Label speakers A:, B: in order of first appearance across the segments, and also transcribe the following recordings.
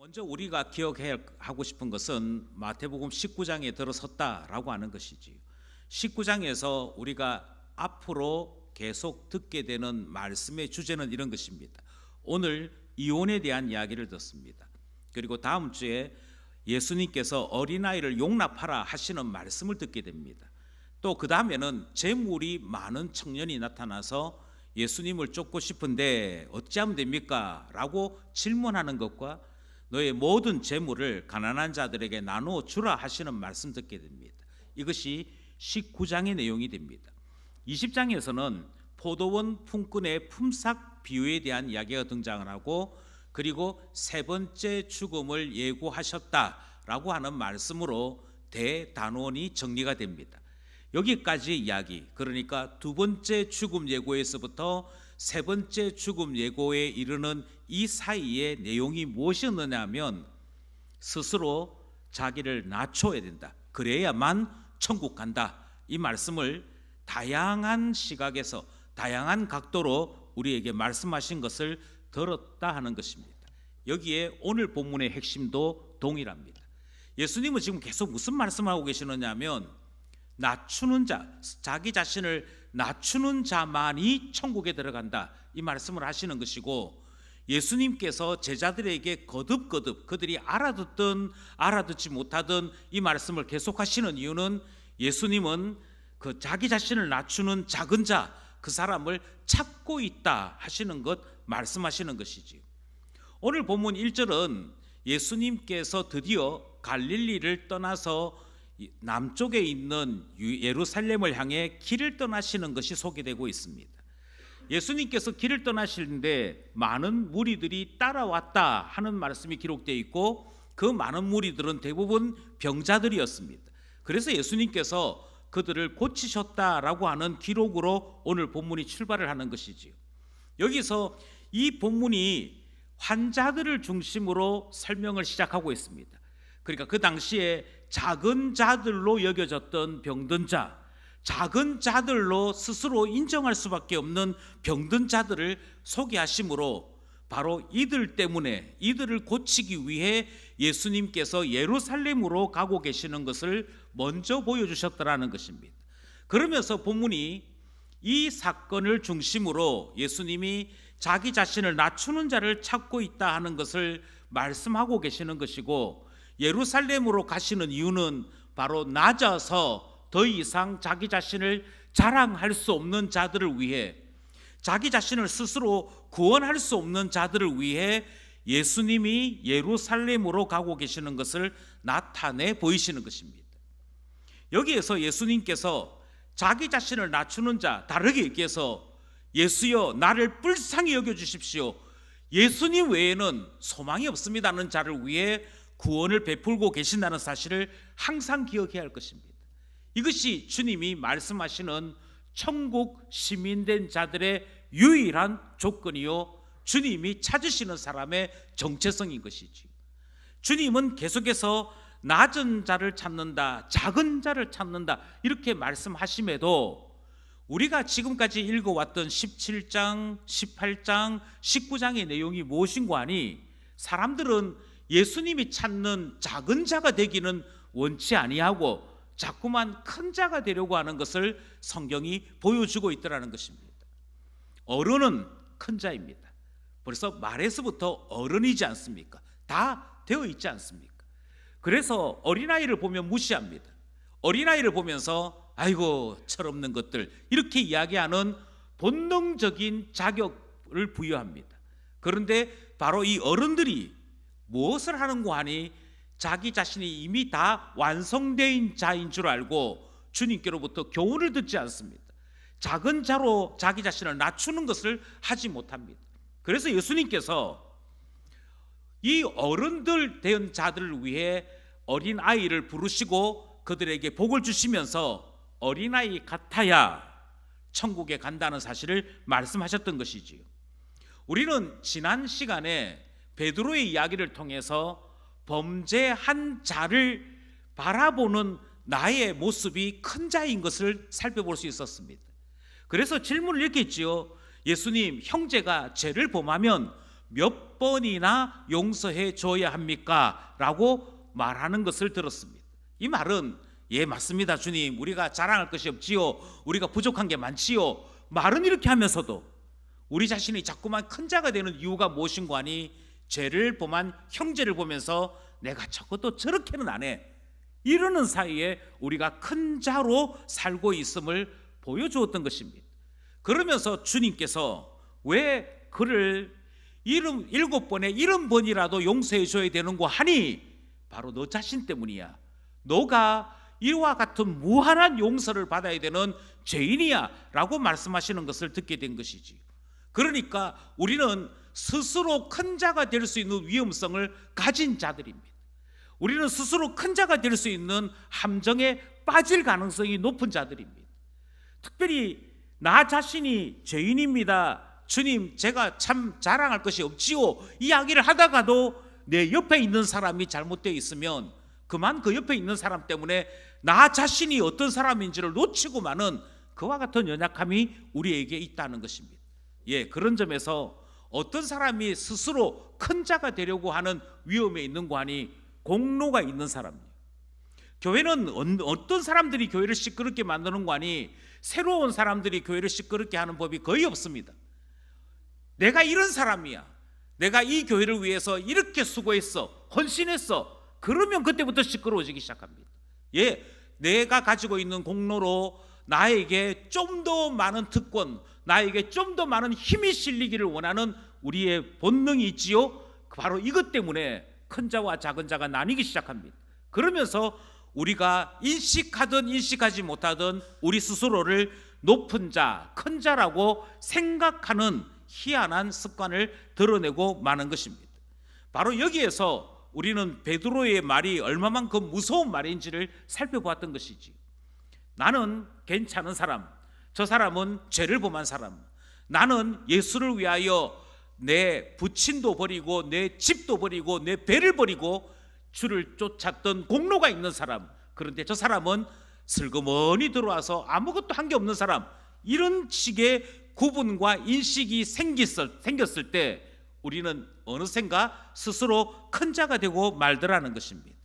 A: 먼저 우리가 기억하고 싶은 것은 마태복음 19장에 들어섰다라고 하는 것이지요. 19장에서 우리가 앞으로 계속 듣게 되는 말씀의 주제는 이런 것입니다. 오늘 이혼에 대한 이야기를 듣습니다. 그리고 다음 주에 예수님께서 어린아이를 용납하라 하시는 말씀을 듣게 됩니다. 또 그 다음에는 재물이 많은 청년이 나타나서 예수님을 쫓고 싶은데 어찌하면 됩니까? 라고 질문하는 것과 너의 모든 재물을 가난한 자들에게 나누어 주라 하시는 말씀 듣게 됩니다. 이것이 19장의 내용이 됩니다. 20장에서는 포도원 품꾼의 품삯 비유에 대한 이야기가 등장을 하고, 그리고 세 번째 죽음을 예고하셨다라고 하는 말씀으로 대단원이 정리가 됩니다. 여기까지 이야기, 그러니까 두 번째 죽음 예고에서부터 세 번째 죽음 예고에 이르는 이 사이의 내용이 무엇이었느냐 하면 스스로 자기를 낮춰야 된다, 그래야만 천국 간다, 이 말씀을 다양한 시각에서 다양한 각도로 우리에게 말씀하신 것을 들었다 하는 것입니다. 여기에 오늘 본문의 핵심도 동일합니다. 예수님은 지금 계속 무슨 말씀하고 계시느냐 하면 낮추는 자, 자기 자신을 낮추는 자만이 천국에 들어간다, 이 말씀을 하시는 것이고, 예수님께서 제자들에게 거듭거듭 그들이 알아듣든 알아듣지 못하든 이 말씀을 계속하시는 이유는 예수님은 그 자기 자신을 낮추는 작은 자, 그 사람을 찾고 있다 하시는 것 말씀하시는 것이지요. 오늘 본문 1절은 예수님께서 드디어 갈릴리를 떠나서 남쪽에 있는 예루살렘을 향해 길을 떠나시는 것이 소개되고 있습니다. 예수님께서 길을 떠나시는데 많은 무리들이 따라왔다 하는 말씀이 기록되어 있고, 그 많은 무리들은 대부분 병자들이었습니다. 그래서 예수님께서 그들을 고치셨다라고 하는 기록으로 오늘 본문이 출발을 하는 것이지요. 여기서 이 본문이 환자들을 중심으로 설명을 시작하고 있습니다. 그러니까 그 당시에 작은 자들로 여겨졌던 병든 자, 작은 자들로 스스로 인정할 수밖에 없는 병든 자들을 소개하심으로 바로 이들 때문에 이들을 고치기 위해 예수님께서 예루살렘으로 가고 계시는 것을 먼저 보여주셨다라는 것입니다. 그러면서 본문이 이 사건을 중심으로 예수님이 자기 자신을 낮추는 자를 찾고 있다 하는 것을 말씀하고 계시는 것이고, 예루살렘으로 가시는 이유는 바로 낮아서 더 이상 자기 자신을 자랑할 수 없는 자들을 위해, 자기 자신을 스스로 구원할 수 없는 자들을 위해 예수님이 예루살렘으로 가고 계시는 것을 나타내 보이시는 것입니다. 여기에서 예수님께서 자기 자신을 낮추는 자, 다르게 얘기해서 예수여 나를 불쌍히 여겨주십시오, 예수님 외에는 소망이 없습니다는 자를 위해 구원을 베풀고 계신다는 사실을 항상 기억해야 할 것입니다. 이것이 주님이 말씀하시는 천국 시민된 자들의 유일한 조건이요, 주님이 찾으시는 사람의 정체성인 것이지. 주님은 계속해서 낮은 자를 찾는다, 작은 자를 찾는다, 이렇게 말씀하심에도 우리가 지금까지 읽어왔던 17장, 18장, 19장의 내용이 무엇인고 하니 사람들은 예수님이 찾는 작은 자가 되기는 원치 아니하고 자꾸만 큰 자가 되려고 하는 것을 성경이 보여주고 있더라는 것입니다. 어른은 큰 자입니다. 벌써 말에서부터 어른이지 않습니까? 다 되어 있지 않습니까? 그래서 어린아이를 보면 무시합니다. 어린아이를 보면서 아이고 철없는 것들, 이렇게 이야기하는 본능적인 자격을 부여합니다. 그런데 바로 이 어른들이 무엇을 하는고 하니 자기 자신이 이미 다 완성된 자인 줄 알고 주님께로부터 교훈을 듣지 않습니다. 작은 자로 자기 자신을 낮추는 것을 하지 못합니다. 그래서 예수님께서 이 어른들 된 자들을 위해 어린아이를 부르시고 그들에게 복을 주시면서 어린아이 같아야 천국에 간다는 사실을 말씀하셨던 것이지요. 우리는 지난 시간에 베드로의 이야기를 통해서 범죄한 자를 바라보는 나의 모습이 큰 자인 것을 살펴볼 수 있었습니다. 그래서 질문을 이렇게 했지요. 예수님, 형제가 죄를 범하면 몇 번이나 용서해 줘야 합니까? 라고 말하는 것을 들었습니다. 이 말은 예 맞습니다 주님, 우리가 자랑할 것이 없지요, 우리가 부족한 게 많지요, 말은 이렇게 하면서도 우리 자신이 자꾸만 큰 자가 되는 이유가 무엇인가 하니 죄를 범한 형제를 보면서 내가 적어도 저렇게는 안 해, 이러는 사이에 우리가 큰 자로 살고 있음을 보여주었던 것입니다. 그러면서 주님께서 왜 그를 7번에 70번이라도 용서해 줘야 되는고 하니 바로 너 자신 때문이야, 너가 이와 같은 무한한 용서를 받아야 되는 죄인이야 라고 말씀하시는 것을 듣게 된 것이지. 그러니까 우리는 스스로 큰 자가 될 수 있는 위험성을 가진 자들입니다. 우리는 스스로 큰 자가 될 수 있는 함정에 빠질 가능성이 높은 자들입니다. 특별히 나 자신이 죄인입니다, 주님 제가 참 자랑할 것이 없지요, 이야기를 하다가도 내 옆에 있는 사람이 잘못되어 있으면 그만 그 옆에 있는 사람 때문에 나 자신이 어떤 사람인지를 놓치고 마는 그와 같은 연약함이 우리에게 있다는 것입니다. 예, 그런 점에서 어떤 사람이 스스로 큰 자가 되려고 하는 위험에 있는 거 하니 공로가 있는 사람이에요. 교회는 어떤 사람들이 교회를 시끄럽게 만드는 거 하니 새로운 사람들이 교회를 시끄럽게 하는 법이 거의 없습니다. 내가 이런 사람이야, 내가 이 교회를 위해서 이렇게 수고했어, 헌신했어, 그러면 그때부터 시끄러워지기 시작합니다. 예, 내가 가지고 있는 공로로 나에게 좀 더 많은 특권, 나에게 좀 더 많은 힘이 실리기를 원하는 우리의 본능이 있지요. 바로 이것 때문에 큰 자와 작은 자가 나뉘기 시작합니다. 그러면서 우리가 인식하든 인식하지 못하든 우리 스스로를 높은 자, 큰 자라고 생각하는 희한한 습관을 드러내고 마는 것입니다. 바로 여기에서 우리는 베드로의 말이 얼마만큼 무서운 말인지를 살펴보았던 것이지. 나는 괜찮은 사람, 저 사람은 죄를 범한 사람, 나는 예수를 위하여 내 부친도 버리고 내 집도 버리고 내 배를 버리고 주를 쫓았던 공로가 있는 사람, 그런데 저 사람은 슬그머니 들어와서 아무것도 한 게 없는 사람, 이런 식의 구분과 인식이 생겼을 때 우리는 어느샌가 스스로 큰 자가 되고 말더라는 것입니다.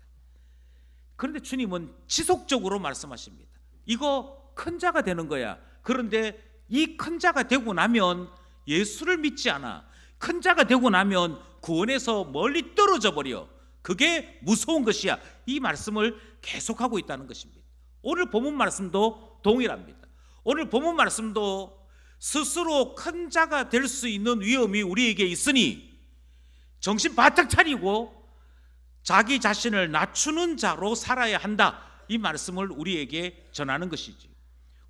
A: 그런데 주님은 지속적으로 말씀하십니다. 이거 큰 자가 되는 거야. 그런데 이 큰 자가 되고 나면 예수를 믿지 않아. 큰 자가 되고 나면 구원에서 멀리 떨어져 버려. 그게 무서운 것이야. 이 말씀을 계속하고 있다는 것입니다. 오늘 본문 말씀도 동일합니다. 오늘 본문 말씀도 스스로 큰 자가 될 수 있는 위험이 우리에게 있으니 정신 바짝 차리고 자기 자신을 낮추는 자로 살아야 한다, 이 말씀을 우리에게 전하는 것이지.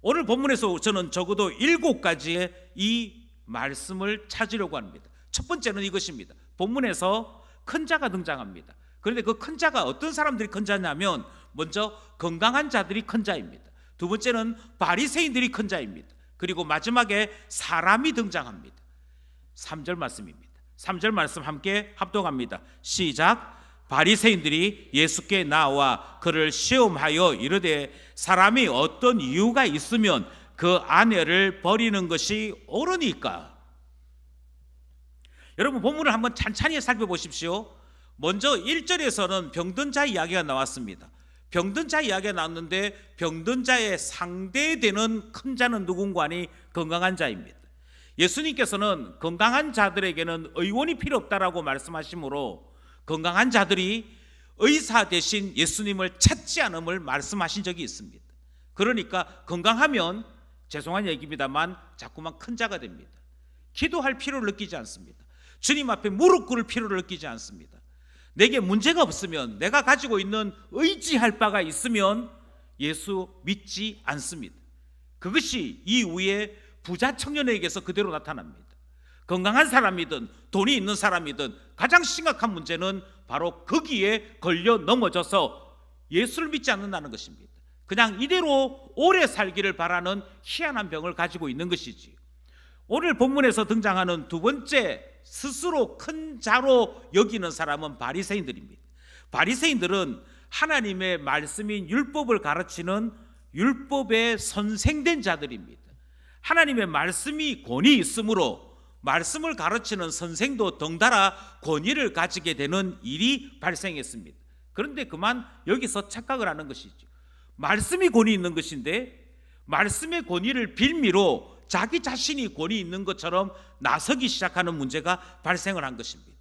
A: 오늘 본문에서 저는 적어도 7가지의 이 말씀을 찾으려고 합니다. 첫 번째는 이것입니다. 본문에서 큰 자가 등장합니다. 그런데 그 큰 자가 어떤 사람들이 큰 자냐면, 먼저 건강한 자들이 큰 자입니다. 두 번째는 바리새인들이 큰 자입니다. 그리고 마지막에 사람이 등장합니다. 3절 말씀입니다. 3절 말씀 함께 합독합니다. 시작. 바리새인들이 예수께 나와 그를 시험하여 이르되 사람이 어떤 이유가 있으면 그 아내를 버리는 것이 옳으니까. 여러분 본문을 한번 찬찬히 살펴보십시오. 먼저 1절에서는 병든 자 이야기가 나왔습니다. 병든 자 이야기가 나왔는데 병든 자의 상대되는 큰 자는 누군가 하니 건강한 자입니다. 예수님께서는 건강한 자들에게는 의원이 필요 없다라고 말씀하시므로 건강한 자들이 의사 대신 예수님을 찾지 않음을 말씀하신 적이 있습니다. 그러니까 건강하면 죄송한 얘기입니다만 자꾸만 큰 자가 됩니다. 기도할 필요를 느끼지 않습니다. 주님 앞에 무릎 꿇을 필요를 느끼지 않습니다. 내게 문제가 없으면, 내가 가지고 있는 의지할 바가 있으면 예수 믿지 않습니다. 그것이 이후에 부자 청년에게서 그대로 나타납니다. 건강한 사람이든 돈이 있는 사람이든 가장 심각한 문제는 바로 거기에 걸려 넘어져서 예수를 믿지 않는다는 것입니다. 그냥 이대로 오래 살기를 바라는 희한한 병을 가지고 있는 것이지. 오늘 본문에서 등장하는 두 번째 스스로 큰 자로 여기는 사람은 바리새인들입니다. 바리새인들은 하나님의 말씀인 율법을 가르치는 율법의 선생된 자들입니다. 하나님의 말씀이 권위 있으므로 말씀을 가르치는 선생도 덩달아 권위를 가지게 되는 일이 발생했습니다. 그런데 그만 여기서 착각을 하는 것이죠. 말씀이 권위 있는 것인데 말씀의 권위를 빌미로 자기 자신이 권위 있는 것처럼 나서기 시작하는 문제가 발생을 한 것입니다.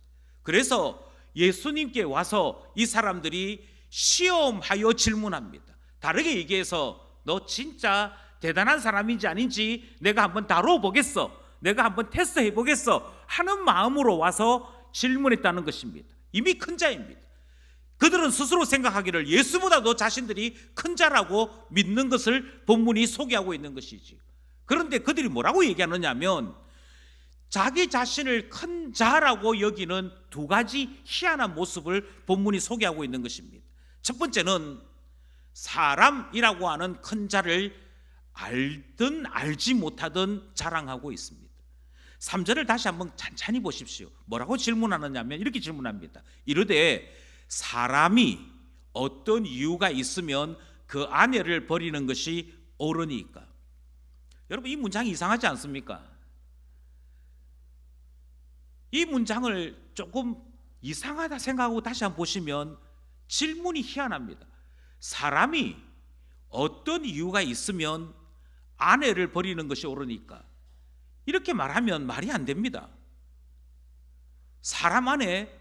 A: 그래서 예수님께 와서 이 사람들이 시험하여 질문합니다. 다르게 얘기해서 너 진짜 대단한 사람인지 아닌지 내가 한번 다뤄보겠어, 내가 한번 테스트해 보겠어 하는 마음으로 와서 질문했다는 것입니다. 이미 큰 자입니다. 그들은 스스로 생각하기를 예수보다도 자신들이 큰 자라고 믿는 것을 본문이 소개하고 있는 것이지. 그런데 그들이 뭐라고 얘기하느냐 하면 자기 자신을 큰 자라고 여기는 두 가지 희한한 모습을 본문이 소개하고 있는 것입니다. 첫 번째는 사람이라고 하는 큰 자를 알든 알지 못하든 자랑하고 있습니다. 3절을 다시 한번 찬찬히 보십시오. 뭐라고 질문하느냐 하면 이렇게 질문합니다. 이르되 사람이 어떤 이유가 있으면 그 아내를 버리는 것이 옳으니까. 여러분, 이 문장이 이상하지 않습니까? 이 문장을 조금 이상하다 생각하고 다시 한번 보시면 질문이 희한합니다. 사람이 어떤 이유가 있으면 아내를 버리는 것이 옳으니까. 이렇게 말하면 말이 안 됩니다. 사람 안에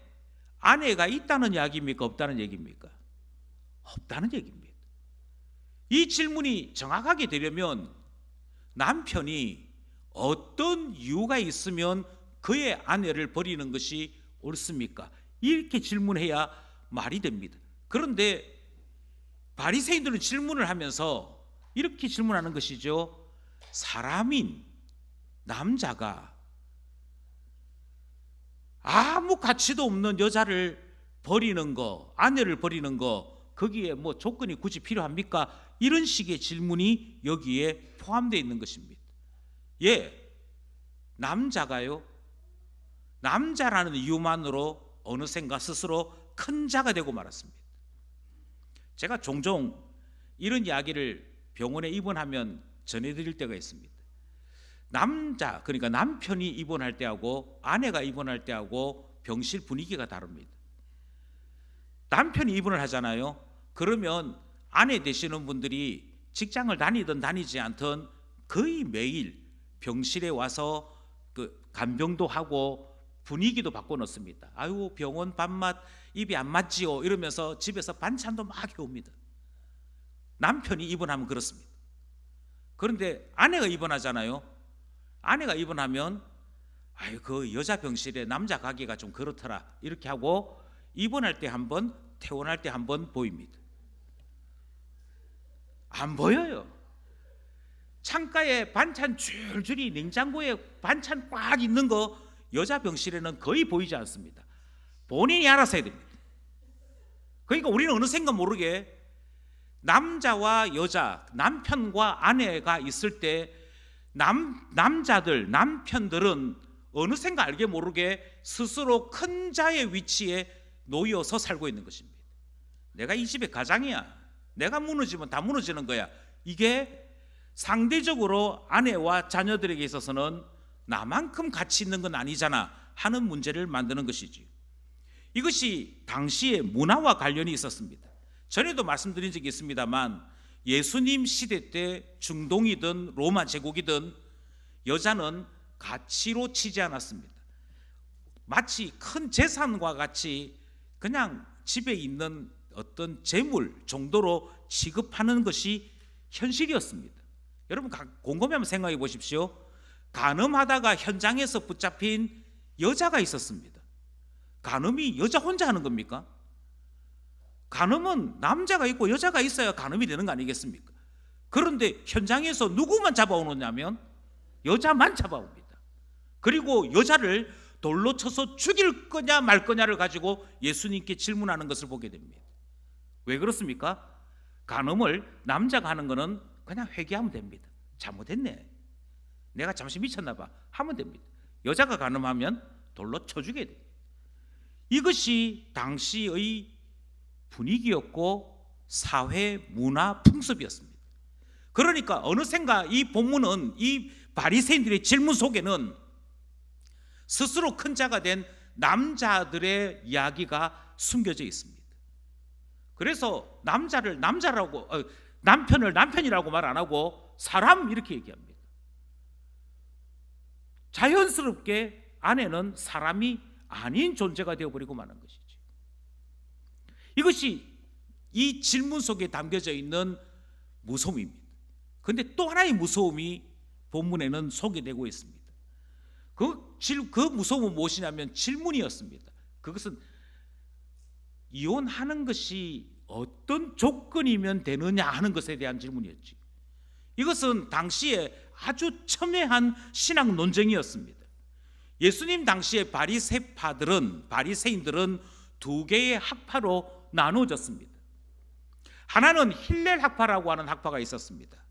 A: 아내가 있다는 이야기입니까? 없다는 얘기입니까? 없다는 얘기입니다. 이 질문이 정확하게 되려면 남편이 어떤 이유가 있으면 그의 아내를 버리는 것이 옳습니까? 이렇게 질문해야 말이 됩니다. 그런데 바리새인들은 질문을 하면서 이렇게 질문하는 것이죠. 사람인 남자가 아무 가치도 없는 여자를 버리는 거, 아내를 버리는 거, 거기에 뭐 조건이 굳이 필요합니까? 이런 식의 질문이 여기에 포함되어 있는 것입니다. 예, 남자가요, 남자라는 이유만으로 어느샌가 스스로 큰 자가 되고 말았습니다. 제가 종종 이런 이야기를 병원에 입원하면 전해드릴 때가 있습니다. 남자, 그러니까 남편이 입원할 때하고 아내가 입원할 때하고 병실 분위기가 다릅니다. 남편이 입원을 하잖아요. 그러면 아내 되시는 분들이 직장을 다니든 다니지 않든 거의 매일 병실에 와서 그 간병도 하고 분위기도 바꿔놓습니다. 아유, 병원 밥맛 입이 안 맞지요 이러면서 집에서 반찬도 막 해옵니다. 남편이 입원하면 그렇습니다. 그런데 아내가 입원하잖아요. 아내가 입원하면 아유, 그 여자 병실에 남자 가기가 좀 그렇더라 이렇게 하고 입원할 때 한 번, 퇴원할 때 한 번 보입니다. 안 보여요. 창가에 반찬 줄줄이, 냉장고에 반찬 꽉 있는 거 여자 병실에는 거의 보이지 않습니다. 본인이 알아서 해야 됩니다. 그러니까 우리는 어느샌가 모르게 남자와 여자, 남편과 아내가 있을 때 남자들, 남편들은 어느샌가 알게 모르게 스스로 큰 자의 위치에 놓여서 살고 있는 것입니다. 내가 이 집의 가장이야. 내가 무너지면 다 무너지는 거야. 이게 상대적으로 아내와 자녀들에게 있어서는 나만큼 가치 있는 건 아니잖아 하는 문제를 만드는 것이지. 이것이 당시의 문화와 관련이 있었습니다. 전에도 말씀드린 적이 있습니다만 예수님 시대 때 중동이든 로마 제국이든 여자는 가치로 치지 않았습니다. 마치 큰 재산과 같이 그냥 집에 있는 어떤 재물 정도로 취급하는 것이 현실이었습니다. 여러분 곰곰이 한번 생각해 보십시오. 간음하다가 현장에서 붙잡힌 여자가 있었습니다. 간음이 여자 혼자 하는 겁니까? 간음은 남자가 있고 여자가 있어야 간음이 되는 거 아니겠습니까? 그런데 현장에서 누구만 잡아오느냐면 여자만 잡아옵니다. 그리고 여자를 돌로 쳐서 죽일 거냐 말 거냐를 가지고 예수님께 질문하는 것을 보게 됩니다. 왜 그렇습니까? 간음을 남자가 하는 거는 그냥 회개하면 됩니다. 잘못했네, 내가 잠시 미쳤나 봐 하면 됩니다. 여자가 간음하면 돌로 쳐 죽여야 돼요. 이것이 당시의 분위기였고 사회 문화 풍습이었습니다. 그러니까 어느샌가 이 본문은 이 바리새인들의 질문 속에는 스스로 큰 자가 된 남자들의 이야기가 숨겨져 있습니다. 그래서 남자를 남자라고, 남편을 남편이라고 말 안 하고 사람 이렇게 얘기합니다. 자연스럽게 아내는 사람이 아닌 존재가 되어버리고 마는 것이죠. 이것이 이 질문 속에 담겨져 있는 무서움입니다. 그런데 또 하나의 무서움이 본문에는 소개되고 있습니다. 그 무서움은 무엇이냐면 질문이었습니다. 그것은 이혼하는 것이 어떤 조건이면 되느냐 하는 것에 대한 질문이었지. 이것은 당시에 아주 첨예한 신학 논쟁이었습니다. 예수님 당시에 바리새인들은 두 개의 학파로 나누어졌습니다. 하나는 힐렐 학파라고 하는 학파가 있었습니다.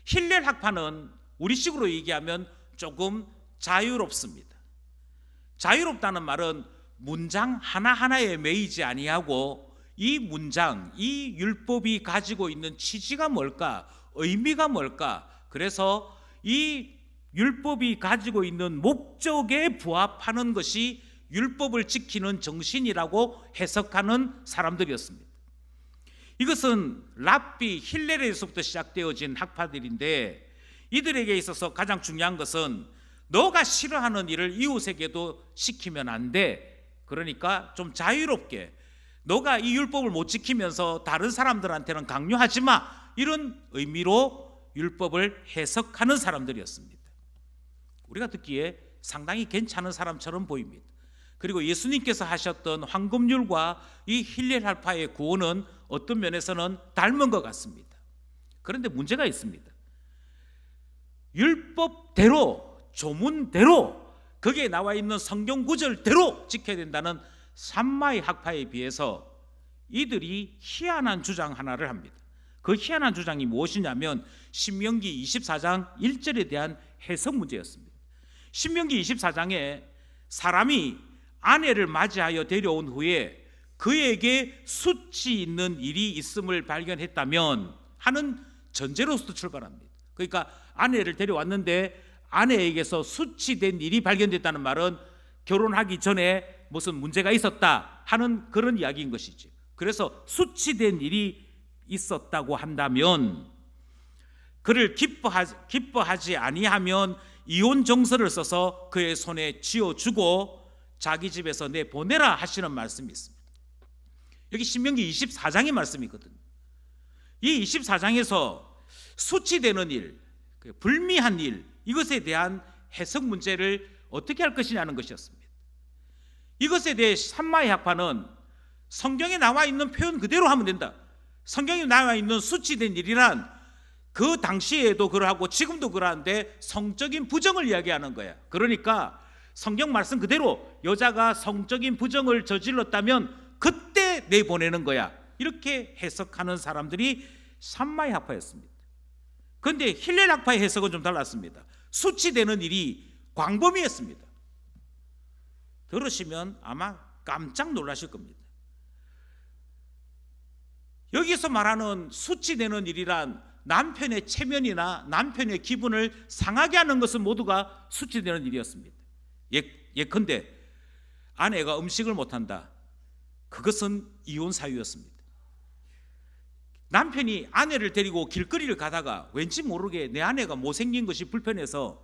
A: 힐렐 학파는 우리식으로 얘기하면 조금 자유롭습니다. 자유롭다는 말은 문장 하나하나에 매이지 아니하고 이 문장, 이 율법이 가지고 있는 취지가 뭘까, 의미가 뭘까, 그래서 이 율법이 가지고 있는 목적에 부합하는 것이 율법을 지키는 정신이라고 해석하는 사람들이었습니다. 이것은 랍비 힐렐에서부터 시작되어진 학파들인데, 이들에게 있어서 가장 중요한 것은 너가 싫어하는 일을 이웃에게도 시키면 안 돼. 그러니까 좀 자유롭게, 너가 이 율법을 못 지키면서 다른 사람들한테는 강요하지 마, 이런 의미로 율법을 해석하는 사람들이었습니다. 우리가 듣기에 상당히 괜찮은 사람처럼 보입니다. 그리고 예수님께서 하셨던 황금률과 이 힐렐 학파의 구원은 어떤 면에서는 닮은 것 같습니다. 그런데 문제가 있습니다. 율법대로, 조문대로, 거기에 나와 있는 성경 구절대로 지켜야 된다는 삼마의 학파에 비해서 이들이 희한한 주장 하나를 합니다. 그 희한한 주장이 무엇이냐면 신명기 24장 1절에 대한 해석 문제였습니다. 신명기 24장에 사람이 아내를 맞이하여 데려온 후에 그에게 수치 있는 일이 있음을 발견했다면 하는 전제로부터 출발합니다. 그러니까 아내를 데려왔는데 아내에게서 수치된 일이 발견됐다는 말은 결혼하기 전에 무슨 문제가 있었다 하는 그런 이야기인 것이죠. 그래서 수치된 일이 있었다고 한다면 그를 기뻐하지 아니하면 이혼 정서를 써서 그의 손에 쥐어주고 자기 집에서 내보내라 하시는 말씀이 있습니다. 여기 신명기 24장의 말씀이거든요. 이 24장에서 수치되는 일, 불미한 일, 이것에 대한 해석 문제를 어떻게 할 것이냐는 것이었습니다. 이것에 대해 삼마의 학파는 성경에 나와 있는 표현 그대로 하면 된다. 성경에 나와 있는 수치된 일이란 그 당시에도 그러하고 지금도 그러한데 성적인 부정을 이야기하는 거야. 그러니까 성경 말씀 그대로 여자가 성적인 부정을 저질렀다면 그때 내보내는 거야. 이렇게 해석하는 사람들이 삼마의 학파였습니다. 그런데 힐렐 학파의 해석은 좀 달랐습니다. 수치되는 일이 광범위했습니다. 들으시면 아마 깜짝 놀라실 겁니다. 여기서 말하는 수치되는 일이란 남편의 체면이나 남편의 기분을 상하게 하는 것은 모두가 수치되는 일이었습니다. 예컨대 아내가 음식을 못한다. 그것은 이혼 사유였습니다. 남편이 아내를 데리고 길거리를 가다가 왠지 모르게 내 아내가 못생긴 것이 불편해서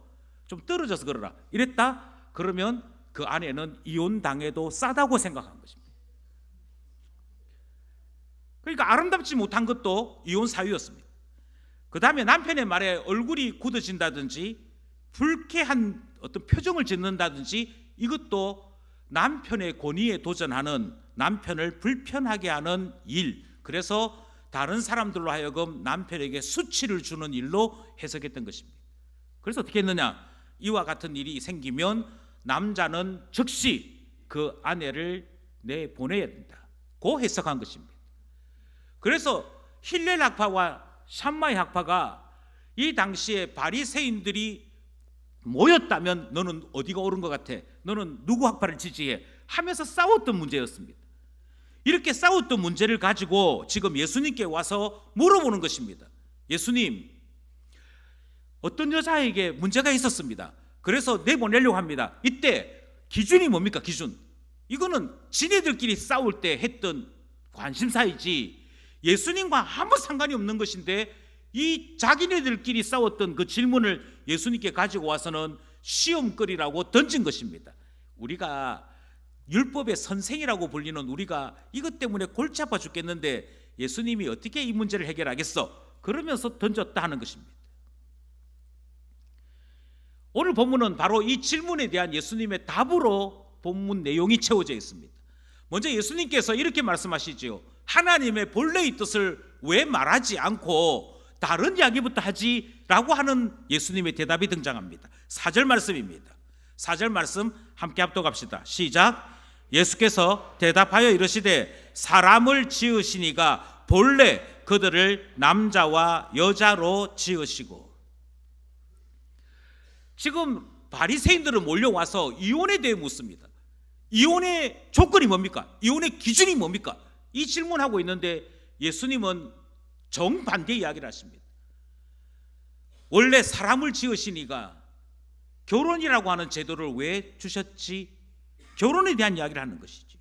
A: 좀 떨어져서 걸어라 이랬다. 그러면 그 아내는 이혼당해도 싸다고 생각한 것입니다. 그러니까 아름답지 못한 것도 이혼 사유였습니다. 그 다음에 남편의 말에 얼굴이 굳어진다든지 불쾌한 어떤 표정을 짓는다든지 이것도 남편의 권위에 도전하는, 남편을 불편하게 하는 일, 그래서 다른 사람들로 하여금 남편에게 수치를 주는 일로 해석했던 것입니다. 그래서 어떻게 했느냐, 이와 같은 일이 생기면 남자는 즉시 그 아내를 내보내야 된다, 고 해석한 것입니다. 그래서 힐렐 학파와 샴마의 학파가 이 당시에 바리새인들이 모였다면 너는 어디가 옳은 것 같아? 너는 누구 학파를 지지해? 하면서 싸웠던 문제였습니다. 이렇게 싸웠던 문제를 가지고 지금 예수님께 와서 물어보는 것입니다. 예수님, 어떤 여자에게 문제가 있었습니다. 그래서 내보내려고 합니다. 이때 기준이 뭡니까? 기준. 이거는 지네들끼리 싸울 때 했던 관심사이지 예수님과 아무 상관이 없는 것인데, 이 자기네들끼리 싸웠던 그 질문을 예수님께 가지고 와서는 시험거리라고 던진 것입니다. 우리가 율법의 선생이라고 불리는 우리가 이것 때문에 골치 아파 죽겠는데 예수님이 어떻게 이 문제를 해결하겠어? 그러면서 던졌다 하는 것입니다. 오늘 본문은 바로 이 질문에 대한 예수님의 답으로 본문 내용이 채워져 있습니다. 먼저 예수님께서 이렇게 말씀하시죠. 하나님의 본래의 뜻을 왜 말하지 않고 다른 이야기부터 하지? 라고 하는 예수님의 대답이 등장합니다. 4절 말씀입니다. 4절 말씀 함께 합독합시다. 시작. 예수께서 대답하여 이르시되 사람을 지으시니가 본래 그들을 남자와 여자로 지으시고. 지금 바리새인들은 몰려와서 이혼에 대해 묻습니다. 이혼의 조건이 뭡니까? 이혼의 기준이 뭡니까? 이 질문하고 있는데 예수님은 정반대 이야기를 하십니다. 원래 사람을 지으시니가 결혼이라고 하는 제도를 왜 주셨지? 결혼에 대한 이야기를 하는 것이지.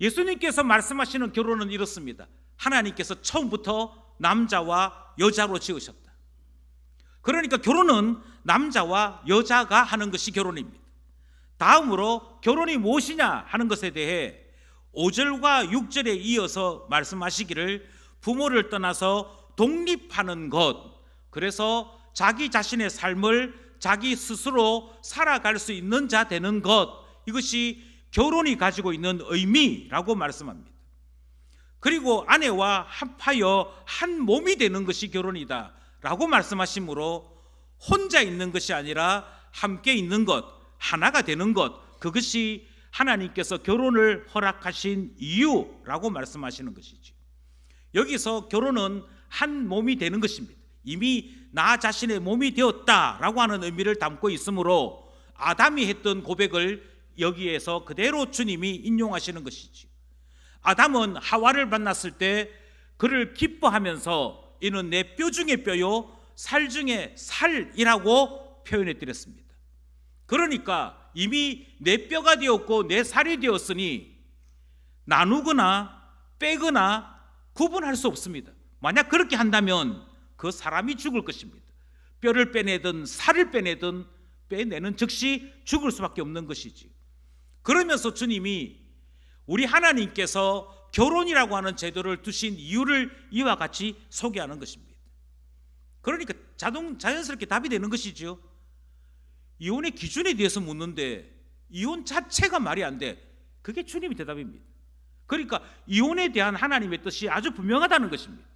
A: 예수님께서 말씀하시는 결혼은 이렇습니다. 하나님께서 처음부터 남자와 여자로 지으셨다. 그러니까 결혼은 남자와 여자가 하는 것이 결혼입니다. 다음으로 결혼이 무엇이냐 하는 것에 대해 5절과 6절에 이어서 말씀하시기를 부모를 떠나서 독립하는 것, 그래서 자기 자신의 삶을 자기 스스로 살아갈 수 있는 자 되는 것, 이것이 결혼이 가지고 있는 의미라고 말씀합니다. 그리고 아내와 합하여 한 몸이 되는 것이 결혼이다 라고 말씀하시므로 혼자 있는 것이 아니라 함께 있는 것, 하나가 되는 것, 그것이 하나님께서 결혼을 허락하신 이유라고 말씀하시는 것이죠. 여기서 결혼은 한 몸이 되는 것입니다. 이미 나 자신의 몸이 되었다라고 하는 의미를 담고 있으므로 아담이 했던 고백을 여기에서 그대로 주님이 인용하시는 것이지. 아담은 하와를 만났을 때 그를 기뻐하면서 이는 내 뼈 중에 뼈요 살 중에 살이라고 표현해 드렸습니다. 그러니까 이미 내 뼈가 되었고 내 살이 되었으니 나누거나 빼거나 구분할 수 없습니다. 만약 그렇게 한다면 그 사람이 죽을 것입니다. 뼈를 빼내든 살을 빼내든 빼내는 즉시 죽을 수밖에 없는 것이지. 그러면서 주님이 우리 하나님께서 결혼이라고 하는 제도를 두신 이유를 이와 같이 소개하는 것입니다. 그러니까 자연스럽게 답이 되는 것이죠. 이혼의 기준에 대해서 묻는데 이혼 자체가 말이 안 돼. 그게 주님의 대답입니다. 그러니까 이혼에 대한 하나님의 뜻이 아주 분명하다는 것입니다.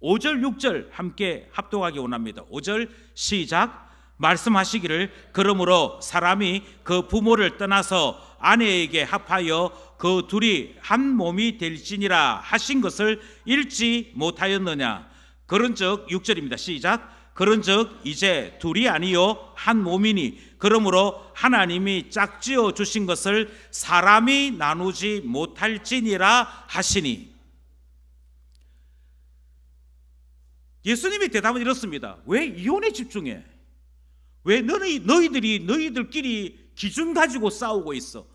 A: 5절 6절 함께 합독하기 원합니다. 5절 시작. 말씀하시기를 그러므로 사람이 그 부모를 떠나서 아내에게 합하여 그 둘이 한 몸이 될지니라 하신 것을 읽지 못하였느냐. 그런즉 6절입니다. 시작. 그런즉 이제 둘이 아니요 한 몸이니 그러므로 하나님이 짝지어 주신 것을 사람이 나누지 못할지니라 하시니. 예수님의 대답은 이렇습니다. 왜 이혼에 집중해? 왜 너희들끼리 기준 가지고 싸우고 있어?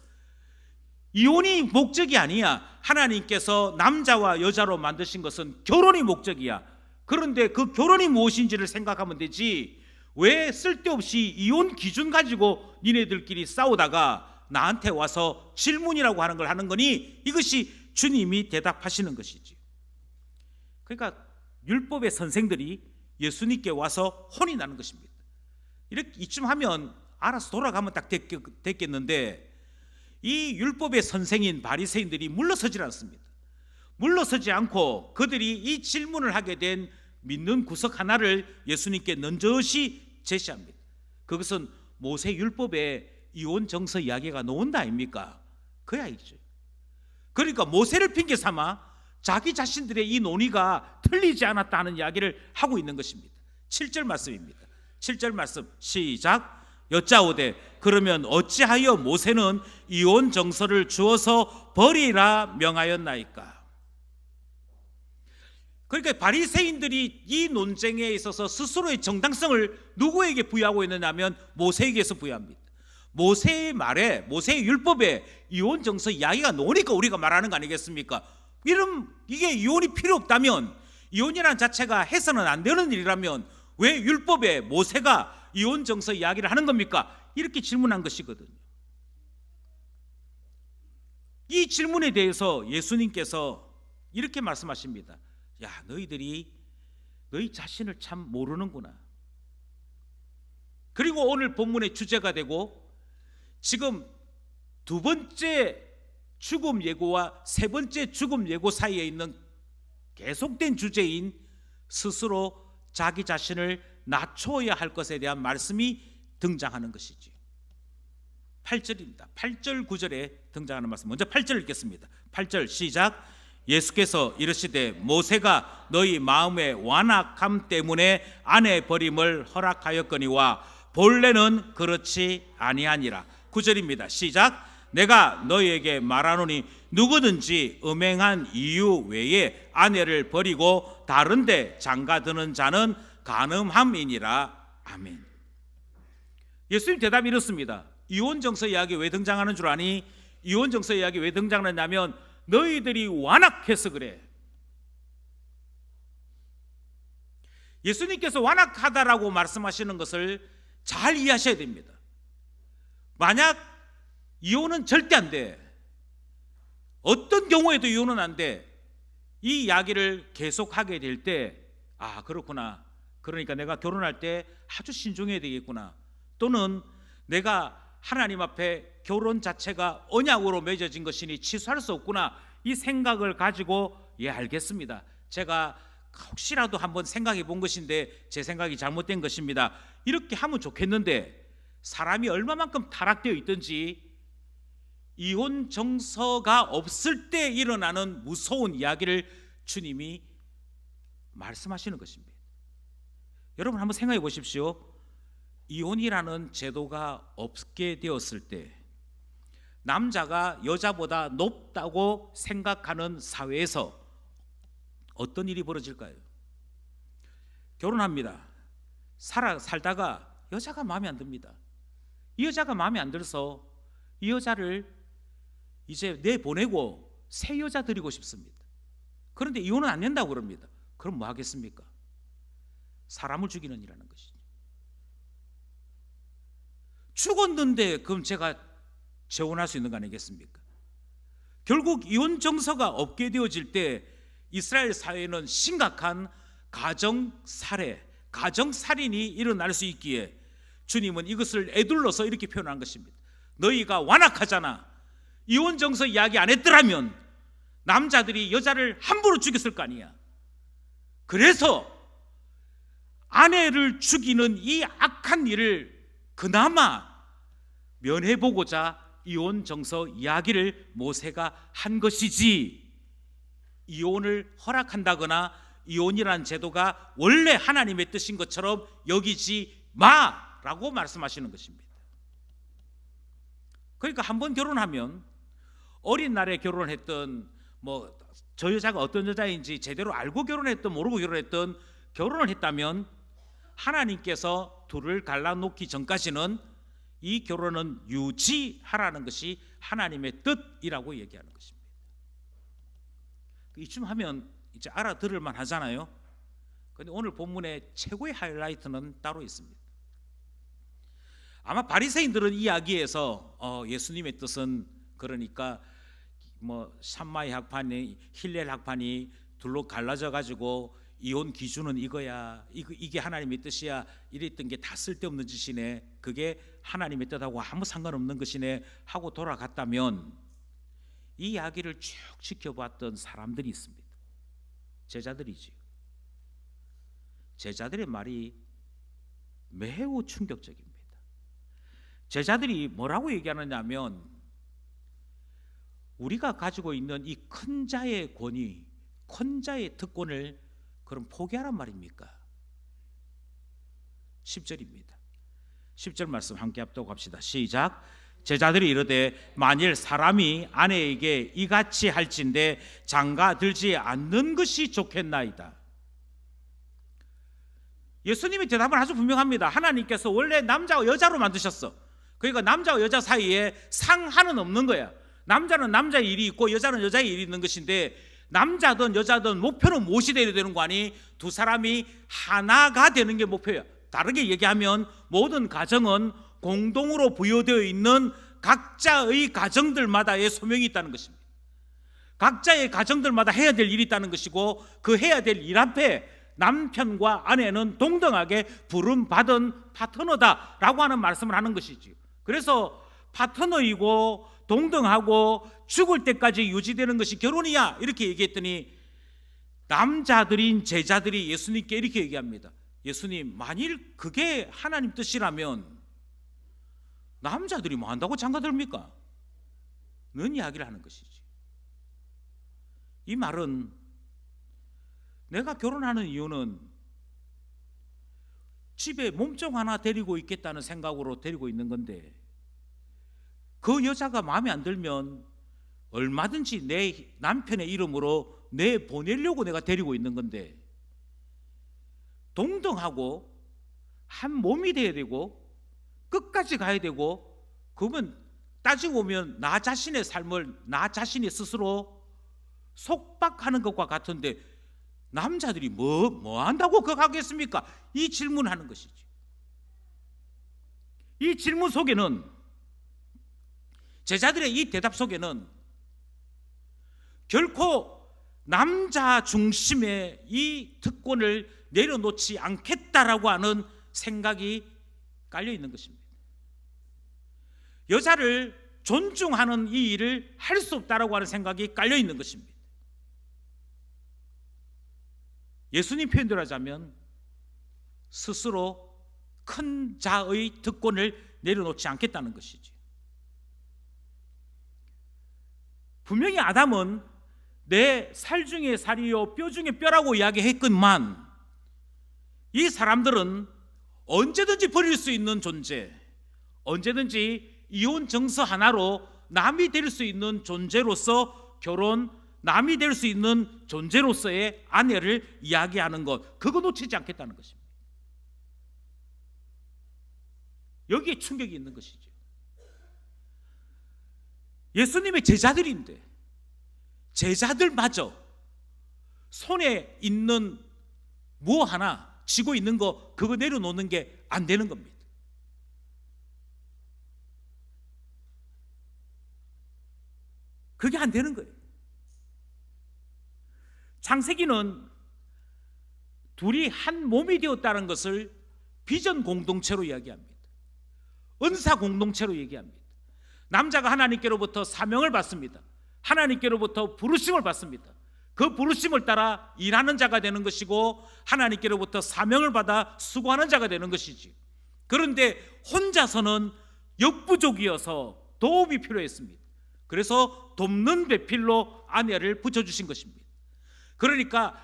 A: 이혼이 목적이 아니야. 하나님께서 남자와 여자로 만드신 것은 결혼이 목적이야. 그런데 그 결혼이 무엇인지를 생각하면 되지, 왜 쓸데없이 이혼 기준 가지고 니네들끼리 싸우다가 나한테 와서 질문이라고 하는 걸 하는 거니? 이것이 주님이 대답하시는 것이지. 그러니까 율법의 선생들이 예수님께 와서 혼이 나는 것입니다. 이렇게 이쯤 하면 알아서 돌아가면 딱 됐겠는데 이 율법의 선생인 바리새인들이 물러서질 않습니다. 물러서지 않고 그들이 이 질문을 하게 된 믿는 구석 하나를 예수님께 넌저시 제시합니다. 그것은 모세 율법에 이혼 정서 이야기가 나온다 아닙니까? 그 이야기죠. 그러니까 모세를 핑계 삼아 자기 자신들의 이 논의가 틀리지 않았다 하는 이야기를 하고 있는 것입니다. 7절 말씀입니다. 7절 말씀 시작. 여짜오되 그러면 어찌하여 모세는 이혼 정서를 주어서 버리라 명하였나이까? 그러니까 바리새인들이 이 논쟁에 있어서 스스로의 정당성을 누구에게 부여하고 있느냐면 모세에게서 부여합니다. 모세의 말에, 모세의 율법에 이혼 정서 이야기가 나오니까 우리가 말하는 거 아니겠습니까? 이게 이혼이 필요 없다면, 이혼이라는 자체가 해서는 안 되는 일이라면 왜 율법에 모세가 이혼 정서 이야기를 하는 겁니까? 이렇게 질문한 것이거든요. 이 질문에 대해서 예수님께서 이렇게 말씀하십니다. 야, 너희 자신을 참 모르는구나. 그리고 오늘 본문의 주제가 되고 지금 두 번째 죽음 예고와 세 번째 죽음 예고 사이에 있는 계속된 주제인 스스로 자기 자신을 낮춰야 할 것에 대한 말씀이 등장하는 것이지요. 8절입니다. 8절 9절에 등장하는 말씀. 먼저 8절 읽겠습니다. 8절 시작. 예수께서 이르시되 모세가 너희 마음의 완악함 때문에 아내 버림을 허락하였거니와 본래는 그렇지 아니하니라. 9절입니다. 시작. 내가 너희에게 말하노니 누구든지 음행한 이유 외에 아내를 버리고 다른 데 장가드는 자는 간음함이니라. 아멘. 예수님 대답이 이렇습니다. 이혼 정서 이야기 왜 등장하는 줄 아니? 이혼 정서 이야기 왜 등장하냐면 너희들이 완악해서 그래. 예수님께서 완악하다라고 말씀하시는 것을 잘 이해하셔야 됩니다. 만약 이혼은 절대 안 돼, 어떤 경우에도 이혼은 안 돼, 이 이야기를 계속하게 될 때, 아 그렇구나, 그러니까 내가 결혼할 때 아주 신중해야 되겠구나, 또는 내가 하나님 앞에 결혼 자체가 언약으로 맺어진 것이니 취소할 수 없구나, 이 생각을 가지고 알겠습니다, 제가 혹시라도 한번 생각해 본 것인데 제 생각이 잘못된 것입니다, 이렇게 하면 좋겠는데, 사람이 얼마만큼 타락되어 있든지 이혼 정서가 없을 때 일어나는 무서운 이야기를 주님이 말씀하시는 것입니다. 여러분 한번 생각해 보십시오. 이혼이라는 제도가 없게 되었을 때 남자가 여자보다 높다고 생각하는 사회에서 어떤 일이 벌어질까요? 결혼합니다. 살다가 여자가 마음에 안 듭니다. 이 여자가 마음에 안 들어서 이 여자를 이제 내보내고 새 여자 드리고 싶습니다. 그런데 이혼은 안 된다고 그럽니다. 그럼 뭐 하겠습니까? 사람을 죽이는 일이라는 것이죠. 죽었는데 그럼 제가 재혼할 수 있는 거 아니겠습니까? 결국 이혼 정서가 없게 되어질 때 이스라엘 사회는 심각한 가정살인이 일어날 수 있기에 주님은 이것을 에둘러서 이렇게 표현한 것입니다. 너희가 완악하잖아. 이혼 정서 이야기 안 했더라면 남자들이 여자를 함부로 죽였을 거 아니야. 그래서 아내를 죽이는 이 악한 일을 그나마 면해보고자 이혼 정서 이야기를 모세가 한 것이지, 이혼을 허락한다거나 이혼이라는 제도가 원래 하나님의 뜻인 것처럼 여기지 마라고 말씀하시는 것입니다. 그러니까 한번 결혼하면 어린 날에 결혼했던, 저 여자가 어떤 여자인지 제대로 알고 결혼했던 모르고 결혼했던, 결혼을 했다면 하나님께서 둘을 갈라놓기 전까지는 이 결혼은 유지하라는 것이 하나님의 뜻이라고 얘기하는 것입니다. 이쯤 하면 이제 알아들을 만 하잖아요. 그런데 오늘 본문의 최고의 하이라이트는 따로 있습니다. 아마 바리새인들은 이 이야기에서 예수님의 뜻은, 그러니까 샴마이 학파니 힐렐 학파니 둘로 갈라져 가지고 이혼 기준은 이거야, 이게 하나님의 뜻이야, 이랬던 게 다 쓸데없는 짓이네, 그게 하나님의 뜻하고 아무 상관없는 것이네 하고 돌아갔다면, 이 이야기를 쭉 지켜봤던 사람들이 있습니다. 제자들이지요. 제자들의 말이 매우 충격적입니다. 제자들이 뭐라고 얘기하느냐면, 우리가 가지고 있는 이 큰 자의 권위, 큰 자의 특권을 그럼 포기하란 말입니까? 10절입니다. 10절 말씀 함께 합독 합시다. 시작. 제자들이 이르되 만일 사람이 아내에게 이같이 할진대 장가 들지 않는 것이 좋겠나이다. 예수님의 대답은 아주 분명합니다. 하나님께서 원래 남자와 여자로 만드셨어. 그러니까 남자와 여자 사이에 상하는 없는 거야. 남자는 남자의 일이 있고 여자는 여자의 일이 있는 것인데, 남자든 여자든 목표는 무엇이 되어야 되는 거 아니? 두 사람이 하나가 되는 게 목표야. 다르게 얘기하면 모든 가정은 공동으로 부여되어 있는 각자의 가정들마다의 소명이 있다는 것입니다. 각자의 가정들마다 해야 될 일이 있다는 것이고, 그 해야 될 일 앞에 남편과 아내는 동등하게 부름받은 파트너다라고 하는 말씀을 하는 것이지요. 그래서 파트너이고 동등하고 죽을 때까지 유지되는 것이 결혼이야, 이렇게 얘기했더니 남자들인 제자들이 예수님께 이렇게 얘기합니다. 예수님, 만일 그게 하나님 뜻이라면 남자들이 뭐 한다고 장가듭니까? 는 이야기를 하는 것이지. 이 말은 내가 결혼하는 이유는 집에 몸종 하나 데리고 있겠다는 생각으로 데리고 있는 건데, 그 여자가 마음에 안 들면 얼마든지 내 남편의 이름으로 내보내려고 내가 데리고 있는 건데, 동등하고 한 몸이 돼야 되고 끝까지 가야 되고, 그러면 따지고 보면 나 자신의 삶을 나 자신이 스스로 속박하는 것과 같은데, 남자들이 뭐 한다고 그거 하겠습니까? 이 질문을 하는 것이지. 이 질문 속에는, 제자들의 이 대답 속에는 결코 남자 중심의 이 특권을 내려놓지 않겠다라고 하는 생각이 깔려 있는 것입니다. 여자를 존중하는 이 일을 할 수 없다라고 하는 생각이 깔려 있는 것입니다. 예수님 표현대로 하자면 스스로 큰 자의 특권을 내려놓지 않겠다는 것이지. 분명히 아담은 내 살 중에 살이요 뼈 중에 뼈라고 이야기했건만, 이 사람들은 언제든지 버릴 수 있는 존재, 언제든지 이혼 정서 하나로 남이 될 수 있는 존재로서 남이 될 수 있는 존재로서의 아내를 이야기하는 것, 그거 놓치지 않겠다는 것입니다. 여기에 충격이 있는 것이죠. 예수님의 제자들인데 제자들마저 손에 있는 뭐 하나 쥐고 있는 거, 그거 내려놓는 게 안 되는 겁니다. 그게 안 되는 거예요. 창세기는 둘이 한 몸이 되었다는 것을 비전 공동체로 이야기합니다. 은사 공동체로 얘기합니다. 남자가 하나님께로부터 사명을 받습니다. 하나님께로부터 부르심을 받습니다. 그 부르심을 따라 일하는 자가 되는 것이고, 하나님께로부터 사명을 받아 수고하는 자가 되는 것이지. 그런데 혼자서는 역부족이어서 도움이 필요했습니다. 그래서 돕는 배필로 아내를 붙여주신 것입니다. 그러니까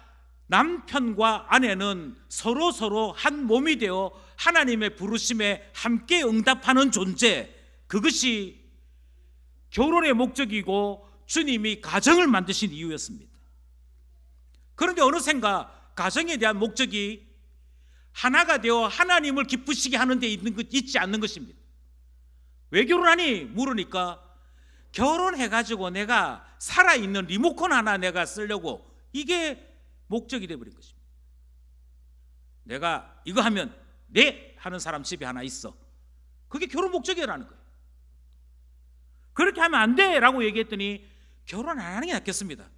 A: 남편과 아내는 서로 한 몸이 되어 하나님의 부르심에 함께 응답하는 존재, 그것이 결혼의 목적이고 주님이 가정을 만드신 이유였습니다. 그런데 어느샌가 가정에 대한 목적이 하나가 되어 하나님을 기쁘시게 하는 데 있지 않는 것입니다. 왜 결혼하니? 물으니까 결혼해가지고 내가 살아있는 리모컨 하나 내가 쓰려고, 이게 목적이 되어버린 것입니다. 내가 이거 하면 네 하는 사람 집에 하나 있어. 그게 결혼 목적이라는 거예요. 그렇게 하면 안 돼 라고 얘기했더니 결혼 안 하는 게 낫겠습니다.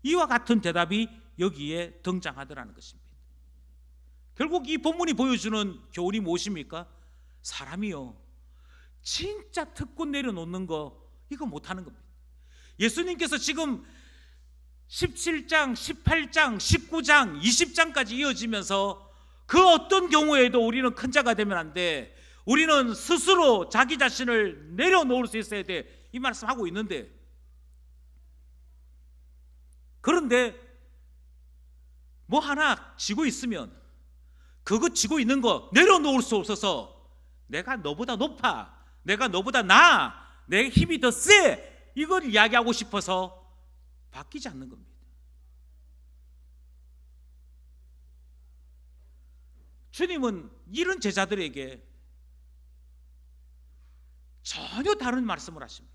A: 이와 같은 대답이 여기에 등장하더라는 것입니다. 결국 이 본문이 보여주는 교훈이 무엇입니까? 사람이요, 진짜 특권 내려놓는 거, 이거 못하는 겁니다. 예수님께서 지금 17장, 18장, 19장, 20장까지 이어지면서 그 어떤 경우에도 우리는 큰 자가 되면 안 돼, 우리는 스스로 자기 자신을 내려놓을 수 있어야 돼, 이 말씀하고 있는데, 그런데 뭐 하나 쥐고 있으면 그거 쥐고 있는 거 내려놓을 수 없어서 내가 너보다 높아, 내가 너보다 나아, 내 힘이 더 세, 이걸 이야기하고 싶어서 바뀌지 않는 겁니다. 주님은 이런 제자들에게 전혀 다른 말씀을 하십니다.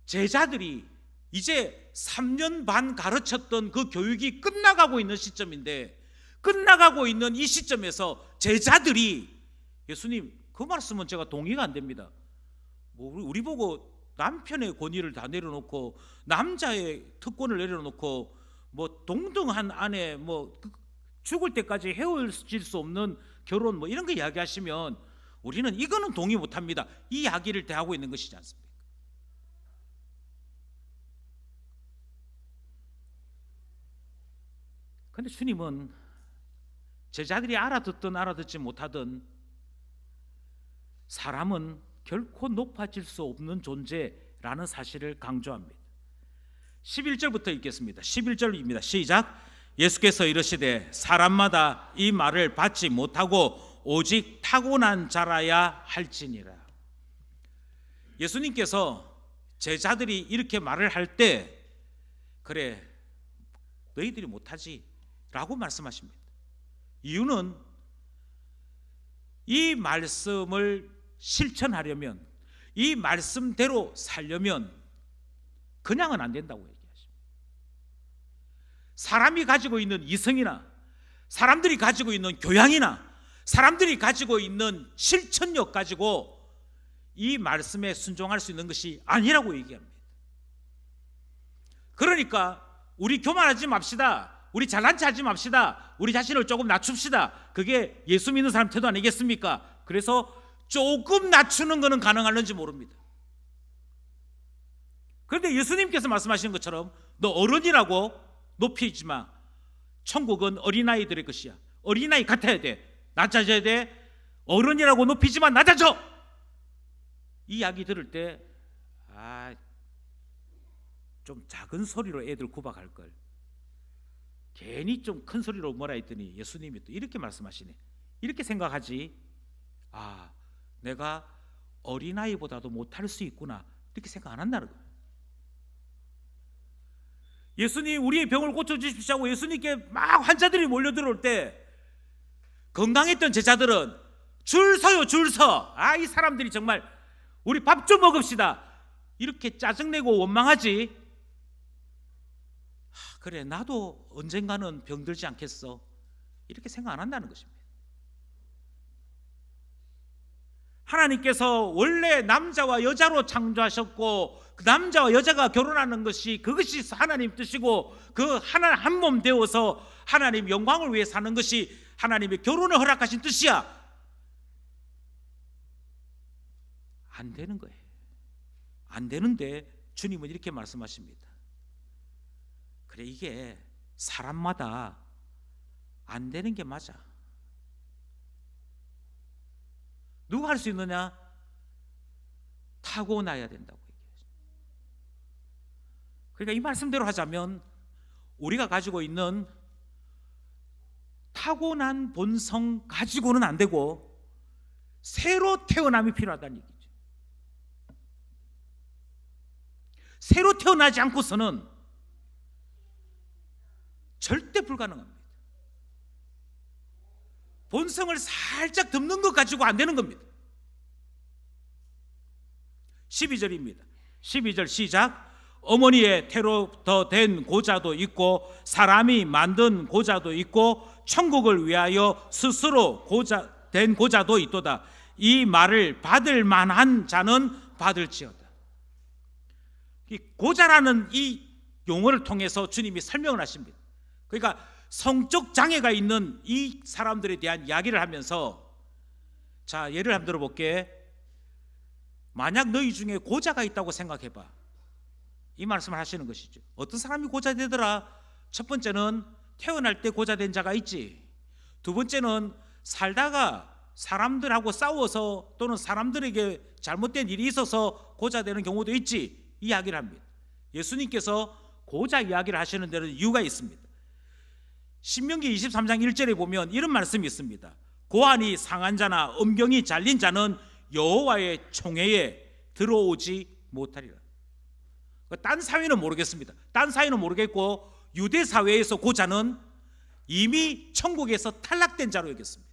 A: 제자들이 이제 3년 반 가르쳤던 그 교육이 끝나가고 있는 시점인데, 끝나가고 있는 이 시점에서 제자들이, 예수님 그 말씀은 제가 동의가 안 됩니다. 우리 보고 남편의 권위를 다 내려놓고 남자의 특권을 내려놓고 동등한 아내 죽을 때까지 헤어질 수 없는 결혼 이런 거 이야기하시면 우리는 이거는 동의 못합니다. 이 이야기를 대하고 있는 것이지 않습니까? 그런데 주님은 제자들이 알아듣든 알아듣지 못하든 사람은 결코 높아질 수 없는 존재라는 사실을 강조합니다. 11절부터 읽겠습니다. 11절입니다. 시작. 예수께서 이르시되 사람마다 이 말을 받지 못하고 오직 타고난 자라야 할지니라. 예수님께서 제자들이 이렇게 말을 할 때, 그래 너희들이 못하지 라고 말씀하십니다. 이유는 이 말씀을 실천하려면, 이 말씀대로 살려면 그냥은 안 된다고 얘기하십니다. 사람이 가지고 있는 이성이나 사람들이 가지고 있는 교양이나 사람들이 가지고 있는 실천력 가지고 이 말씀에 순종할 수 있는 것이 아니라고 얘기합니다. 그러니까 우리 교만하지 맙시다. 우리 잘난 체 하지 맙시다. 우리 자신을 조금 낮춥시다. 그게 예수 믿는 사람 태도 아니겠습니까? 그래서 조금 낮추는 것은 가능할는지 모릅니다. 그런데 예수님께서 말씀하시는 것처럼 너 어른이라고 높이지 마. 천국은 어린아이들의 것이야. 어린아이 같아야 돼. 낮아져야 돼. 어른이라고 높이지만 낮아져. 이 이야기 들을 때 좀 작은 소리로 애들 구박할 걸, 괜히 좀 큰 소리로 뭐라 했더니 예수님이 또 이렇게 말씀하시네. 이렇게 생각하지. 내가 어린아이보다도 못할 수 있구나, 이렇게 생각 안 한다는 거예요. 예수님 우리의 병을 고쳐주십시오 하고 예수님께 막 환자들이 몰려들어올 때 건강했던 제자들은 줄 서요, 줄 서. 이 사람들이 정말 우리 밥 좀 먹읍시다, 이렇게 짜증내고 원망하지. 그래 나도 언젠가는 병들지 않겠어, 이렇게 생각 안 한다는 것입니다. 하나님께서 원래 남자와 여자로 창조하셨고 그 남자와 여자가 결혼하는 것이, 그것이 하나님 뜻이고 그 하나 한 몸 되어서 하나님 영광을 위해 사는 것이 하나님의 결혼을 허락하신 뜻이야. 안 되는 거예요. 안 되는데 주님은 이렇게 말씀하십니다. 그래 이게 사람마다 안 되는 게 맞아. 누가 할 수 있느냐? 타고나야 된다고 얘기했어요. 그러니까 이 말씀대로 하자면 우리가 가지고 있는 타고난 본성 가지고는 안 되고 새로 태어남이 필요하다는 얘기죠. 새로 태어나지 않고서는 절대 불가능합니다. 본성을 살짝 덮는 것 가지고 안 되는 겁니다. 12절입니다. 12절 시작. 어머니의 태로부터 된 고자도 있고 사람이 만든 고자도 있고 천국을 위하여 스스로 된 고자도 있도다. 이 말을 받을 만한 자는 받을지어다. 이 고자라는 이 용어를 통해서 주님이 설명을 하십니다. 그러니까 성적 장애가 있는 이 사람들에 대한 이야기를 하면서, 자 예를 한번 들어볼게. 만약 너희 중에 고자가 있다고 생각해봐. 이 말씀을 하시는 것이죠. 어떤 사람이 고자 되더라? 첫 번째는 태어날 때 고자 된 자가 있지. 두 번째는 살다가 사람들하고 싸워서 또는 사람들에게 잘못된 일이 있어서 고자 되는 경우도 있지. 이 이야기를 합니다. 예수님께서 고자 이야기를 하시는 데는 이유가 있습니다. 신명기 23장 1절에 보면 이런 말씀이 있습니다. 고환이 상한 자나 음경이 잘린 자는 여호와의 총회에 들어오지 못하리라. 딴 사회는 모르겠습니다. 딴 사회는 모르겠고 유대 사회에서 고자는 이미 천국에서 탈락된 자로 여겼습니다.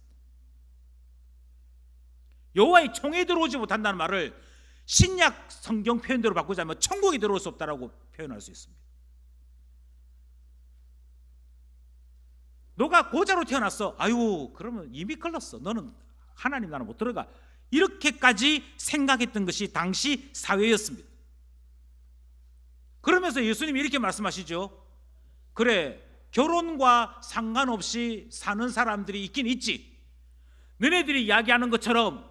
A: 여호와의 총에 들어오지 못한다는 말을 신약 성경 표현대로 바꾸자면 천국에 들어올 수 없다라고 표현할 수 있습니다. 너가 고자로 태어났어. 아유, 그러면 이미 걸렸어. 너는 하나님 나라 못 들어가. 이렇게까지 생각했던 것이 당시 사회였습니다. 그러면서 예수님이 이렇게 말씀하시죠. 그래, 결혼과 상관없이 사는 사람들이 있긴 있지. 너네들이 이야기하는 것처럼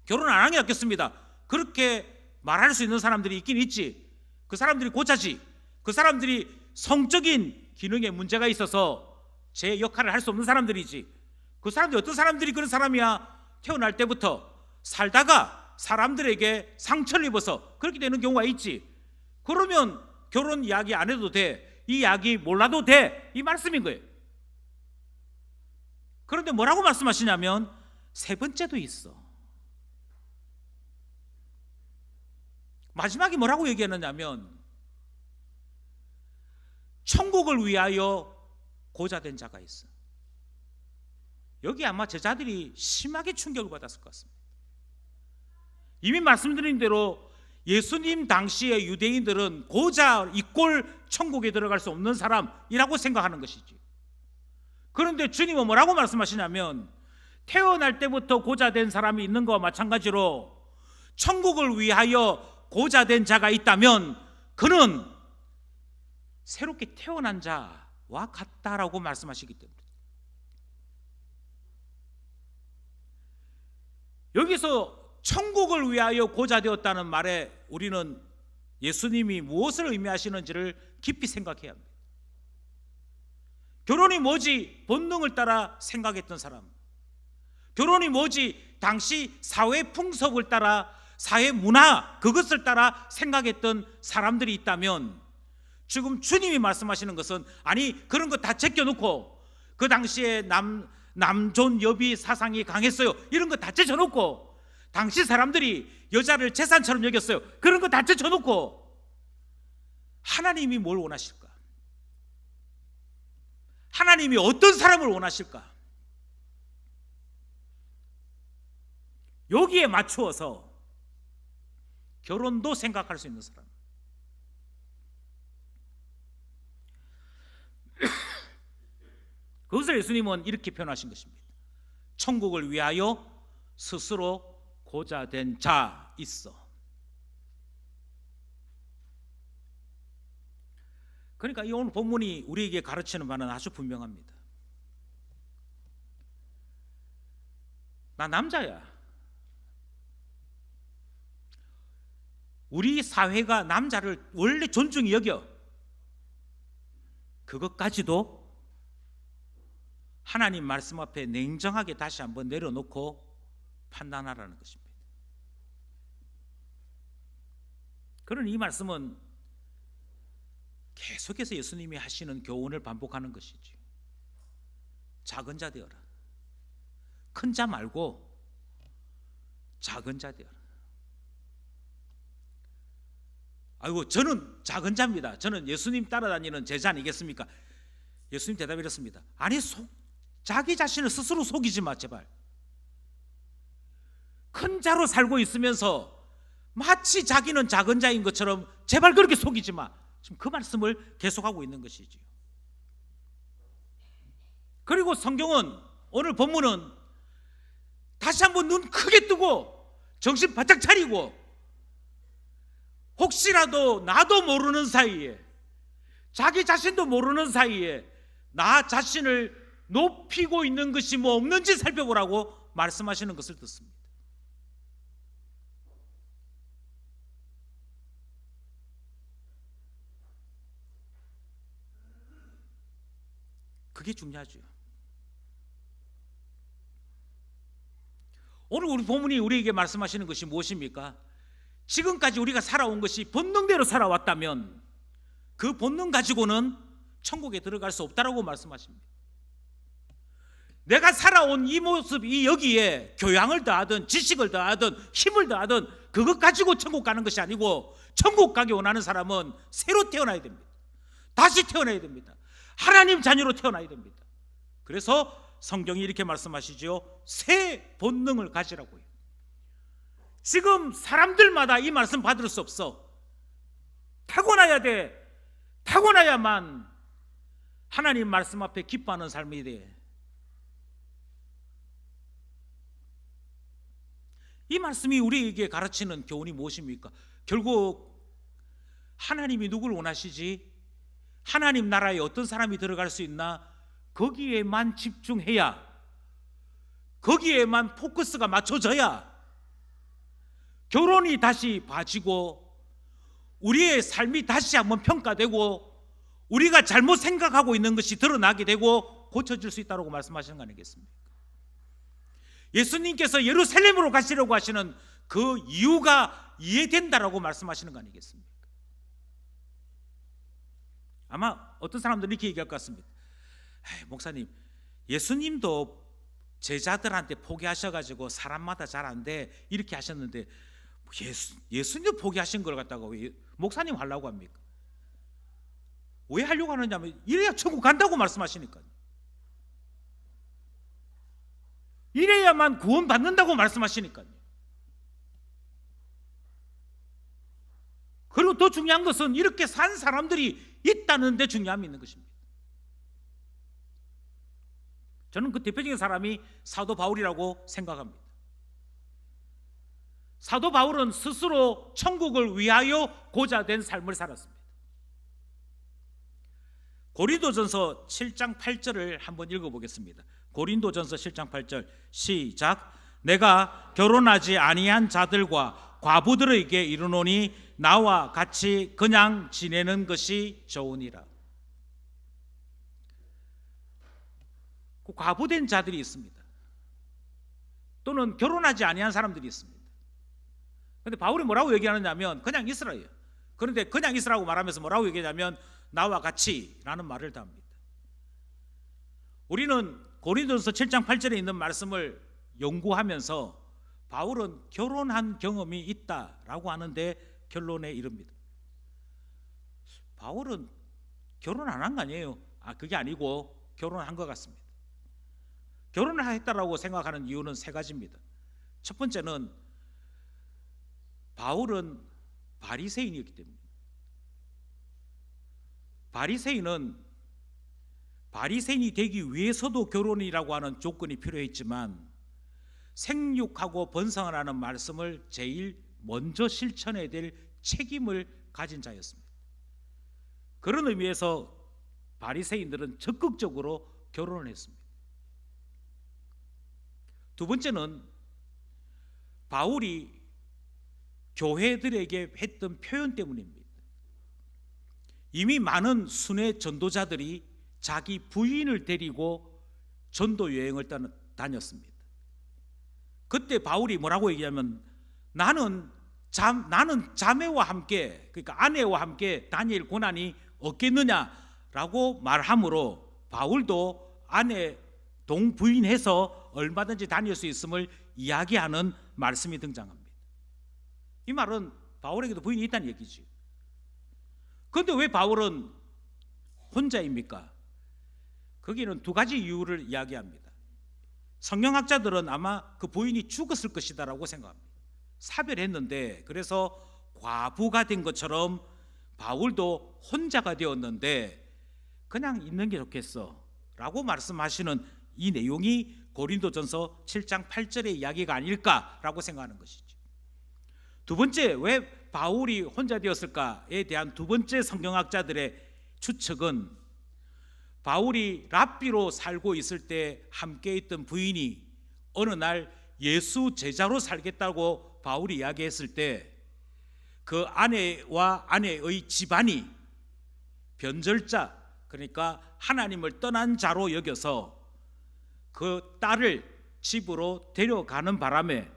A: 결혼 안 하는 게 낫겠습니다. 그렇게 말할 수 있는 사람들이 있긴 있지. 그 사람들이 고자지. 그 사람들이 성적인 기능에 문제가 있어서 제 역할을 할 수 없는 사람들이지. 그 사람들이 어떤 사람들이 그런 사람이야? 태어날 때부터 살다가 사람들에게 상처를 입어서 그렇게 되는 경우가 있지. 그러면 결혼 이야기 안 해도 돼. 이 이야기 몰라도 돼. 이 말씀인 거예요. 그런데 뭐라고 말씀하시냐면 세 번째도 있어. 마지막에 뭐라고 얘기하느냐면 천국을 위하여 고자된 자가 있어. 여기 아마 제자들이 심하게 충격을 받았을 것 같습니다. 이미 말씀드린 대로 예수님 당시의 유대인들은 고자 이꼴 천국에 들어갈 수 없는 사람이라고 생각하는 것이지. 그런데 주님은 뭐라고 말씀하시냐면 태어날 때부터 고자된 사람이 있는 것과 마찬가지로 천국을 위하여 고자된 자가 있다면 그는 새롭게 태어난 자와 같다라고 말씀하시기 때문에 여기서 천국을 위하여 고자되었다는 말에 우리는 예수님이 무엇을 의미하시는지를 깊이 생각해야 합니다. 결혼이 뭐지? 본능을 따라 생각했던 사람. 결혼이 뭐지? 당시 사회 풍속을 따라 사회 문화 그것을 따라 생각했던 사람들이 있다면 지금 주님이 말씀하시는 것은 아니 그런 거 다 제껴놓고 그 당시에 남존 여비 사상이 강했어요. 이런 거 다 제쳐놓고 당시 사람들이 여자를 재산처럼 여겼어요. 그런 거 다 제쳐놓고 하나님이 뭘 원하실까? 하나님이 어떤 사람을 원하실까? 여기에 맞추어서 결혼도 생각할 수 있는 사람. 그것을 예수님은 이렇게 표현하신 것입니다. 천국을 위하여 스스로 고자된 자 있어. 그러니까 이 오늘 본문이 우리에게 가르치는 바는 아주 분명합니다. 나 남자야. 우리 사회가 남자를 원래 존중히 여겨. 그것까지도 하나님 말씀 앞에 냉정하게 다시 한번 내려놓고 판단하라는 것입니다. 그러니 이 말씀은 계속해서 예수님이 하시는 교훈을 반복하는 것이지. 작은 자 되어라. 큰 자 말고 작은 자 되어라. 아이고 저는 작은 자입니다. 저는 예수님 따라다니는 제자 아니겠습니까? 예수님 대답이 이렇습니다. 아니 자기 자신을 스스로 속이지 마 제발. 큰 자로 살고 있으면서 마치 자기는 작은 자인 것처럼 제발 그렇게 속이지 마. 지금 그 말씀을 계속하고 있는 것이지요. 그리고 성경은 오늘 본문은 다시 한번 눈 크게 뜨고 정신 바짝 차리고 혹시라도 나도 모르는 사이에 자기 자신도 모르는 사이에 나 자신을 높이고 있는 것이 뭐 없는지 살펴보라고 말씀하시는 것을 듣습니다. 그게 중요하죠. 오늘 우리 본문이 우리에게 말씀하시는 것이 무엇입니까? 지금까지 우리가 살아온 것이 본능대로 살아왔다면 그 본능 가지고는 천국에 들어갈 수 없다라고 말씀하십니다. 내가 살아온 이 모습, 이 여기에 교양을 더하든 지식을 더하든 힘을 더하든 그것 가지고 천국 가는 것이 아니고 천국 가기 원하는 사람은 새로 태어나야 됩니다. 다시 태어나야 됩니다. 하나님 자녀로 태어나야 됩니다. 그래서 성경이 이렇게 말씀하시죠. 새 본능을 가지라고요. 지금 사람들마다 이 말씀 받을 수 없어. 타고나야 돼. 타고나야만 하나님 말씀 앞에 기뻐하는 삶이 돼. 이 말씀이 우리에게 가르치는 교훈이 무엇입니까? 결국 하나님이 누구를 원하시지? 하나님 나라에 어떤 사람이 들어갈 수 있나? 거기에만 집중해야, 거기에만 포커스가 맞춰져야 결혼이 다시 봐지고 우리의 삶이 다시 한번 평가되고 우리가 잘못 생각하고 있는 것이 드러나게 되고 고쳐질 수 있다고 말씀하시는 거 아니겠습니까? 예수님께서 예루살렘으로 가시려고 하시는 그 이유가 이해된다라고 말씀하시는 거 아니겠습니까? 아마 어떤 사람들이 이렇게 얘기할 것 같습니다. 목사님, 예수님도 제자들한테 포기하셔가지고 사람마다 잘 안 돼 이렇게 하셨는데 예수님도 포기하신 걸 갖다가 왜 목사님 하려고 합니까? 왜 하려고 하느냐면 이래야 천국 간다고 말씀하시니까요. 이래야만 구원 받는다고 말씀하시니까요. 그리고 더 중요한 것은 이렇게 산 사람들이 있다는 데 중요함이 있는 것입니다. 저는 그 대표적인 사람이 사도 바울이라고 생각합니다. 사도 바울은 스스로 천국을 위하여 고자된 삶을 살았습니다. 고린도전서 7장 8절을 한번 읽어보겠습니다. 고린도전서 7장 8절 시작. 내가 결혼하지 아니한 자들과 과부들에게 이르노니 나와 같이 그냥 지내는 것이 좋으니라. 과부된 자들이 있습니다. 또는 결혼하지 아니한 사람들이 있습니다. 그런데 바울이 뭐라고 얘기하느냐면 그냥 있으라요. 그런데 그냥 있으라고 말하면서 뭐라고 얘기하냐면 나와 같이 라는 말을 다 합니다. 우리는 고린도전서 7장 8절에 있는 말씀을 연구하면서 바울은 결혼한 경험이 있다라고 하는데 결론에 이릅니다. 바울은 결혼 안 한 거 아니에요? 그게 아니고 결혼한 것 같습니다. 결혼을 했다라고 생각하는 이유는 세 가지입니다. 첫 번째는 바울은 바리새인이었기 때문입니다. 바리새인이 되기 위해서도 결혼이라고 하는 조건이 필요했지만 생육하고 번성을 하는 말씀을 제일 먼저 실천해야 될 책임을 가진 자였습니다. 그런 의미에서 바리새인들은 적극적으로 결혼을 했습니다. 두 번째는 바울이 교회들에게 했던 표현 때문입니다. 이미 많은 순회 전도자들이 자기 부인을 데리고 전도 여행을 다녔습니다. 그때 바울이 뭐라고 얘기하면 나는 자매와 함께, 그러니까 아내와 함께 다닐 고난이 없겠느냐라고 말하므로 바울도 아내 동부인해서 얼마든지 다닐 수 있음을 이야기하는 말씀이 등장합니다. 이 말은 바울에게도 부인이 있다는 얘기지. 그런데 왜 바울은 혼자입니까? 거기는 두 가지 이유를 이야기합니다. 성경학자들은 아마 그 부인이 죽었을 것이다라고 생각합니다. 사별했는데 그래서 과부가 된 것처럼 바울도 혼자가 되었는데 그냥 있는 게 좋겠어 라고 말씀하시는 이 내용이 고린도전서 7장 8절의 이야기가 아닐까라고 생각하는 것이죠. 두 번째, 왜 바울이 혼자 되었을까에 대한 두 번째 성경학자들의 추측은 바울이 랍비로 살고 있을 때 함께 있던 부인이 어느 날 예수 제자로 살겠다고 바울이 이야기했을 때 그 아내와 아내의 집안이 변절자, 그러니까 하나님을 떠난 자로 여겨서 그 딸을 집으로 데려가는 바람에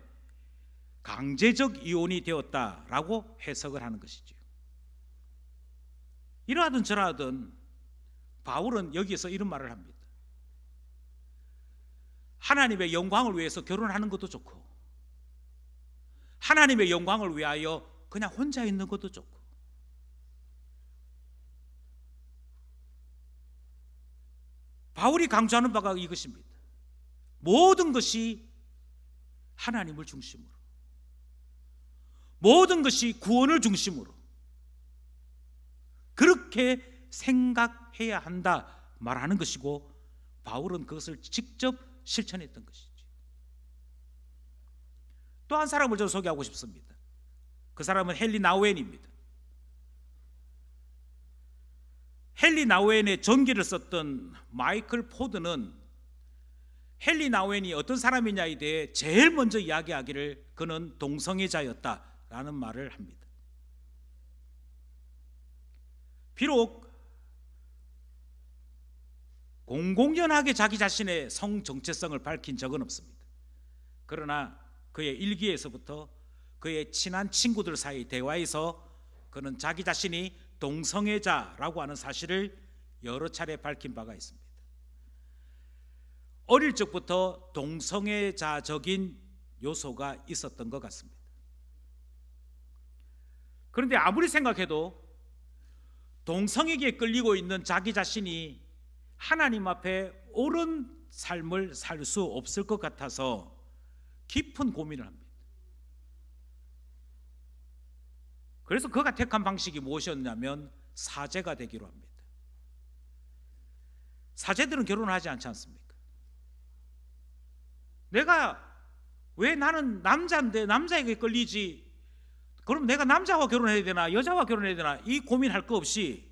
A: 강제적 이혼이 되었다라고 해석을 하는 것이죠. 이러하든 저러하든 바울은 여기서 이런 말을 합니다. 하나님의 영광을 위해서 결혼하는 것도 좋고 하나님의 영광을 위하여 그냥 혼자 있는 것도 좋고 바울이 강조하는 바가 이것입니다. 모든 것이 하나님을 중심으로, 모든 것이 구원을 중심으로 그렇게 생각해야 한다 말하는 것이고, 바울은 그것을 직접 실천했던 것이죠. 또 한 사람을 좀 소개하고 싶습니다. 그 사람은 헨리 나우엔입니다. 헨리 나우엔의 전기를 썼던 마이클 포드는 헨리 나우엔이 어떤 사람이냐에 대해 제일 먼저 이야기하기를 그는 동성애자였다라는 말을 합니다. 비록 공공연하게 자기 자신의 성 정체성을 밝힌 적은 없습니다. 그러나 그의 일기에서부터 그의 친한 친구들 사이 대화에서 그는 자기 자신이 동성애자라고 하는 사실을 여러 차례 밝힌 바가 있습니다. 어릴 적부터 동성애자적인 요소가 있었던 것 같습니다. 그런데 아무리 생각해도 동성애에 끌리고 있는 자기 자신이 하나님 앞에 옳은 삶을 살 수 없을 것 같아서 깊은 고민을 합니다. 그래서 그가 택한 방식이 무엇이었냐면 사제가 되기로 합니다. 사제들은 결혼을 하지 않지 않습니까? 내가 왜 나는 남자인데 남자에게 끌리지? 그럼 내가 남자와 결혼해야 되나 여자와 결혼해야 되나 이 고민할 거 없이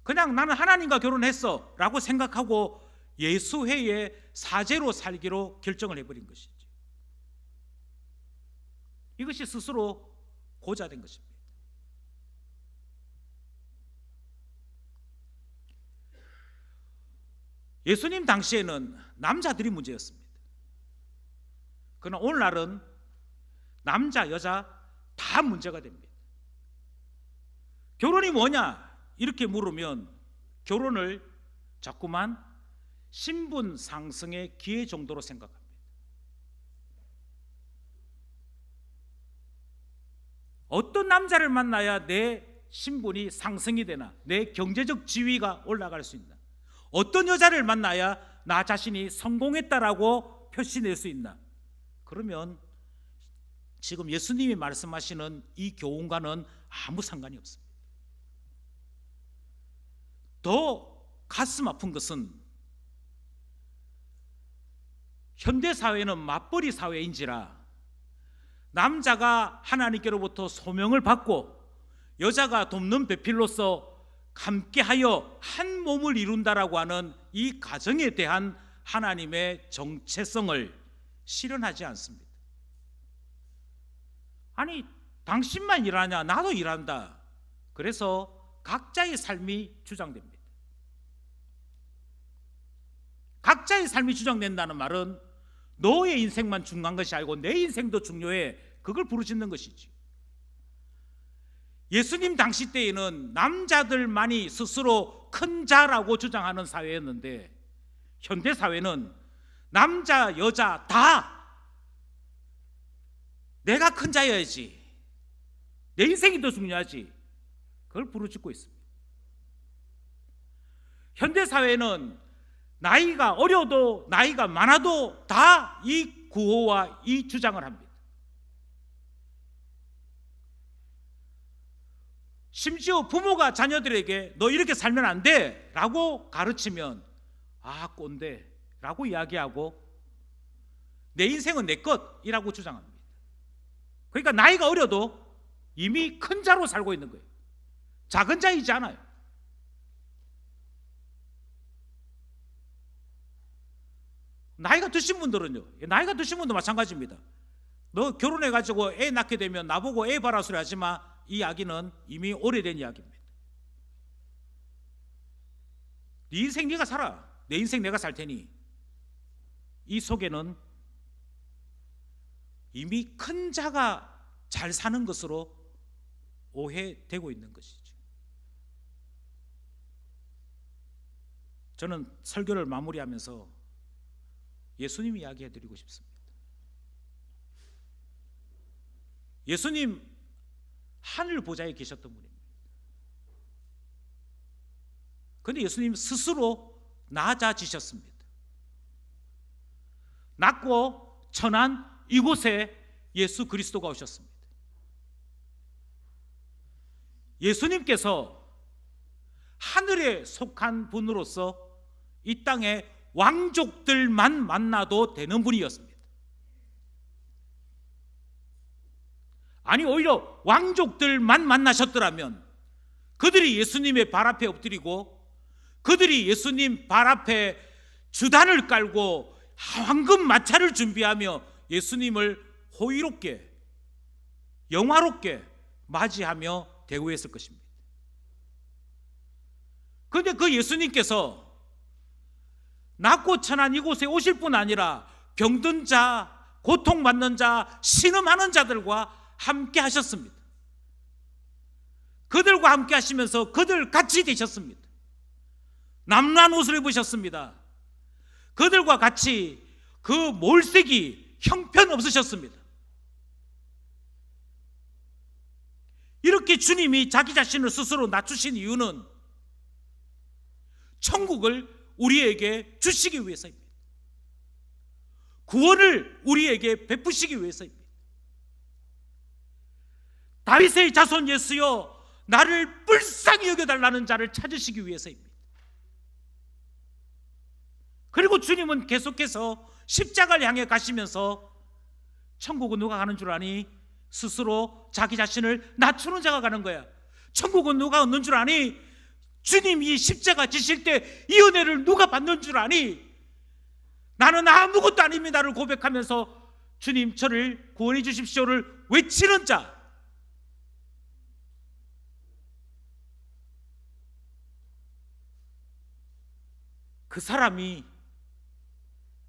A: 그냥 나는 하나님과 결혼했어 라고 생각하고 예수회의 사제로 살기로 결정을 해버린 것이죠. 이것이 스스로 고자된 것입니다. 예수님 당시에는 남자들이 문제였습니다. 그러나 오늘날은 남자 여자 다 문제가 됩니다. 결혼이 뭐냐 이렇게 물으면 결혼을 자꾸만 신분 상승의 기회 정도로 생각합니다. 어떤 남자를 만나야 내 신분이 상승이 되나, 내 경제적 지위가 올라갈 수 있나, 어떤 여자를 만나야 나 자신이 성공했다라고 표시낼 수 있나. 그러면 지금 예수님이 말씀하시는 이 교훈과는 아무 상관이 없습니다. 더 가슴 아픈 것은 현대 사회는 맞벌이 사회인지라 남자가 하나님께로부터 소명을 받고 여자가 돕는 배필로서 함께하여 한 몸을 이룬다라고 하는 이 가정에 대한 하나님의 정체성을 실현하지 않습니다. 아니 당신만 일하냐 나도 일한다. 그래서 각자의 삶이 주장됩니다. 각자의 삶이 주장된다는 말은 너의 인생만 중요한 것이 아니고 내 인생도 중요해. 그걸 부르짖는 것이지. 예수님 당시 때에는 남자들만이 스스로 큰 자라고 주장하는 사회였는데 현대 사회는 남자 여자 다 내가 큰 자여야지, 내 인생이 더 중요하지, 그걸 부르짖고 있습니다. 현대 사회는 나이가 어려도 나이가 많아도 다 이 구호와 이 주장을 합니다. 심지어 부모가 자녀들에게 너 이렇게 살면 안 돼 라고 가르치면 아 꼰대 라고 이야기하고 내 인생은 내 것이라고 주장합니다. 그러니까 나이가 어려도 이미 큰 자로 살고 있는 거예요. 작은 자이지 않아요. 나이가 드신 분들은요, 나이가 드신 분도 마찬가지입니다. 너 결혼해가지고 애 낳게 되면 나보고 애 봐라 소리 하지 마. 이 이야기는 이미 오래된 이야기입니다. 네 인생 네가 살아, 내 인생 내가 살 테니. 이 속에는 이미 큰 자가 잘 사는 것으로 오해되고 있는 것이죠. 저는 설교를 마무리하면서 예수님 이야기해드리고 싶습니다. 예수님 하늘 보좌에 계셨던 분입니다. 그런데 예수님 스스로 낮아지셨습니다. 낮고 천한 이곳에 예수 그리스도가 오셨습니다. 예수님께서 하늘에 속한 분으로서 이 땅에 왕족들만 만나도 되는 분이었습니다. 아니, 오히려 왕족들만 만나셨더라면 그들이 예수님의 발 앞에 엎드리고 그들이 예수님 발 앞에 주단을 깔고 황금 마차를 준비하며 예수님을 호의롭게 영화롭게 맞이하며 대우했을 것입니다. 그런데 그 예수님께서 낮고 천한 이곳에 오실 뿐 아니라 병든 자, 고통받는 자, 신음하는 자들과 함께 하셨습니다. 그들과 함께 하시면서 그들 같이 되셨습니다. 남란 옷을 입으셨습니다. 그들과 같이 그 몰색이 형편없으셨습니다. 이렇게 주님이 자기 자신을 스스로 낮추신 이유는 천국을 우리에게 주시기 위해서입니다. 구원을 우리에게 베푸시기 위해서입니다. 다윗의 자손 예수여 나를 불쌍히 여겨달라는 자를 찾으시기 위해서입니다. 그리고 주님은 계속해서 십자가를 향해 가시면서 천국은 누가 가는 줄 아니? 스스로 자기 자신을 낮추는 자가 가는 거야. 천국은 누가 얻는 줄 아니? 주님이 십자가 지실 때 이 은혜를 누가 받는 줄 아니? 나는 아무것도 아닙니다를 고백하면서 주님 저를 구원해 주십시오를 외치는 자, 그 사람이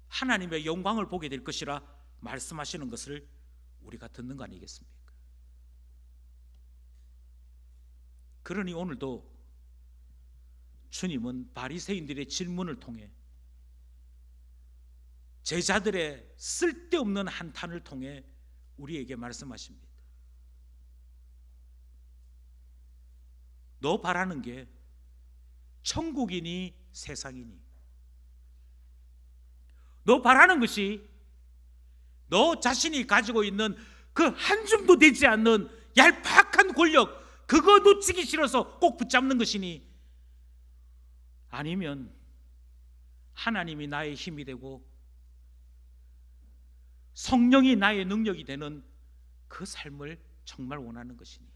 A: 하나님의 영광을 보게 될 것이라 말씀하시는 것을 우리가 듣는 거 아니겠습니까? 그러니 오늘도 주님은 바리새인들의 질문을 통해 제자들의 쓸데없는 한탄을 통해 우리에게 말씀하십니다. 너 바라는 게 천국이니 세상이니? 너 바라는 것이 너 자신이 가지고 있는 그 한 줌도 되지 않는 얄팍한 권력, 그거 놓치기 싫어서 꼭 붙잡는 것이니? 아니면 하나님이 나의 힘이 되고 성령이 나의 능력이 되는 그 삶을 정말 원하는 것이니?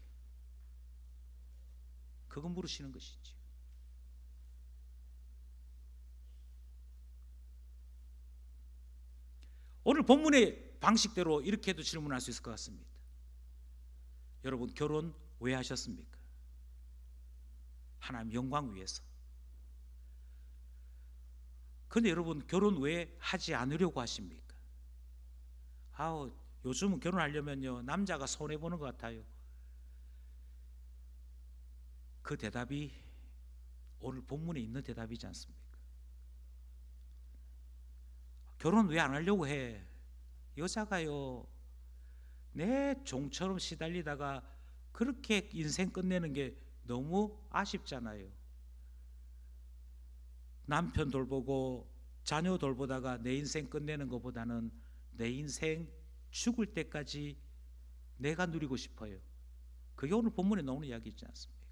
A: 그거 물으시는 것이지. 오늘 본문의 방식대로 이렇게도 질문할 수 있을 것 같습니다. 여러분, 결혼 왜 하셨습니까? 하나님 영광 위해서. 그런데 여러분, 결혼 왜 하지 않으려고 하십니까? 요즘은 결혼하려면요 남자가 손해보는 것 같아요. 그 대답이 오늘 본문에 있는 대답이지 않습니까? 결혼 왜 안 하려고 해? 여자가요 내 종처럼 시달리다가 그렇게 인생 끝내는 게 너무 아쉽잖아요. 남편 돌보고 자녀 돌보다가 내 인생 끝내는 것보다는 내 인생 죽을 때까지 내가 누리고 싶어요. 그게 오늘 본문에 나오는 이야기 있지 않습니까?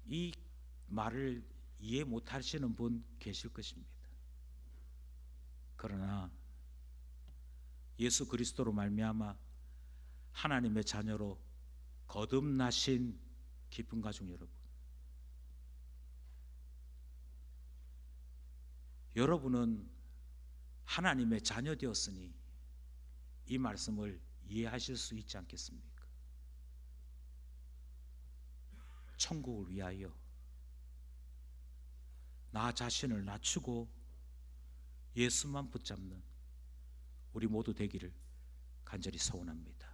A: 이 말을 이해 못하시는 분 계실 것입니다. 그러나 예수 그리스도로 말미암아 하나님의 자녀로 거듭나신 기쁜 가족 여러분, 여러분은 하나님의 자녀 되었으니 이 말씀을 이해하실 수 있지 않겠습니까? 천국을 위하여 나 자신을 낮추고 예수만 붙잡는 우리 모두 되기를 간절히 소원합니다.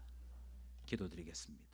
A: 기도드리겠습니다.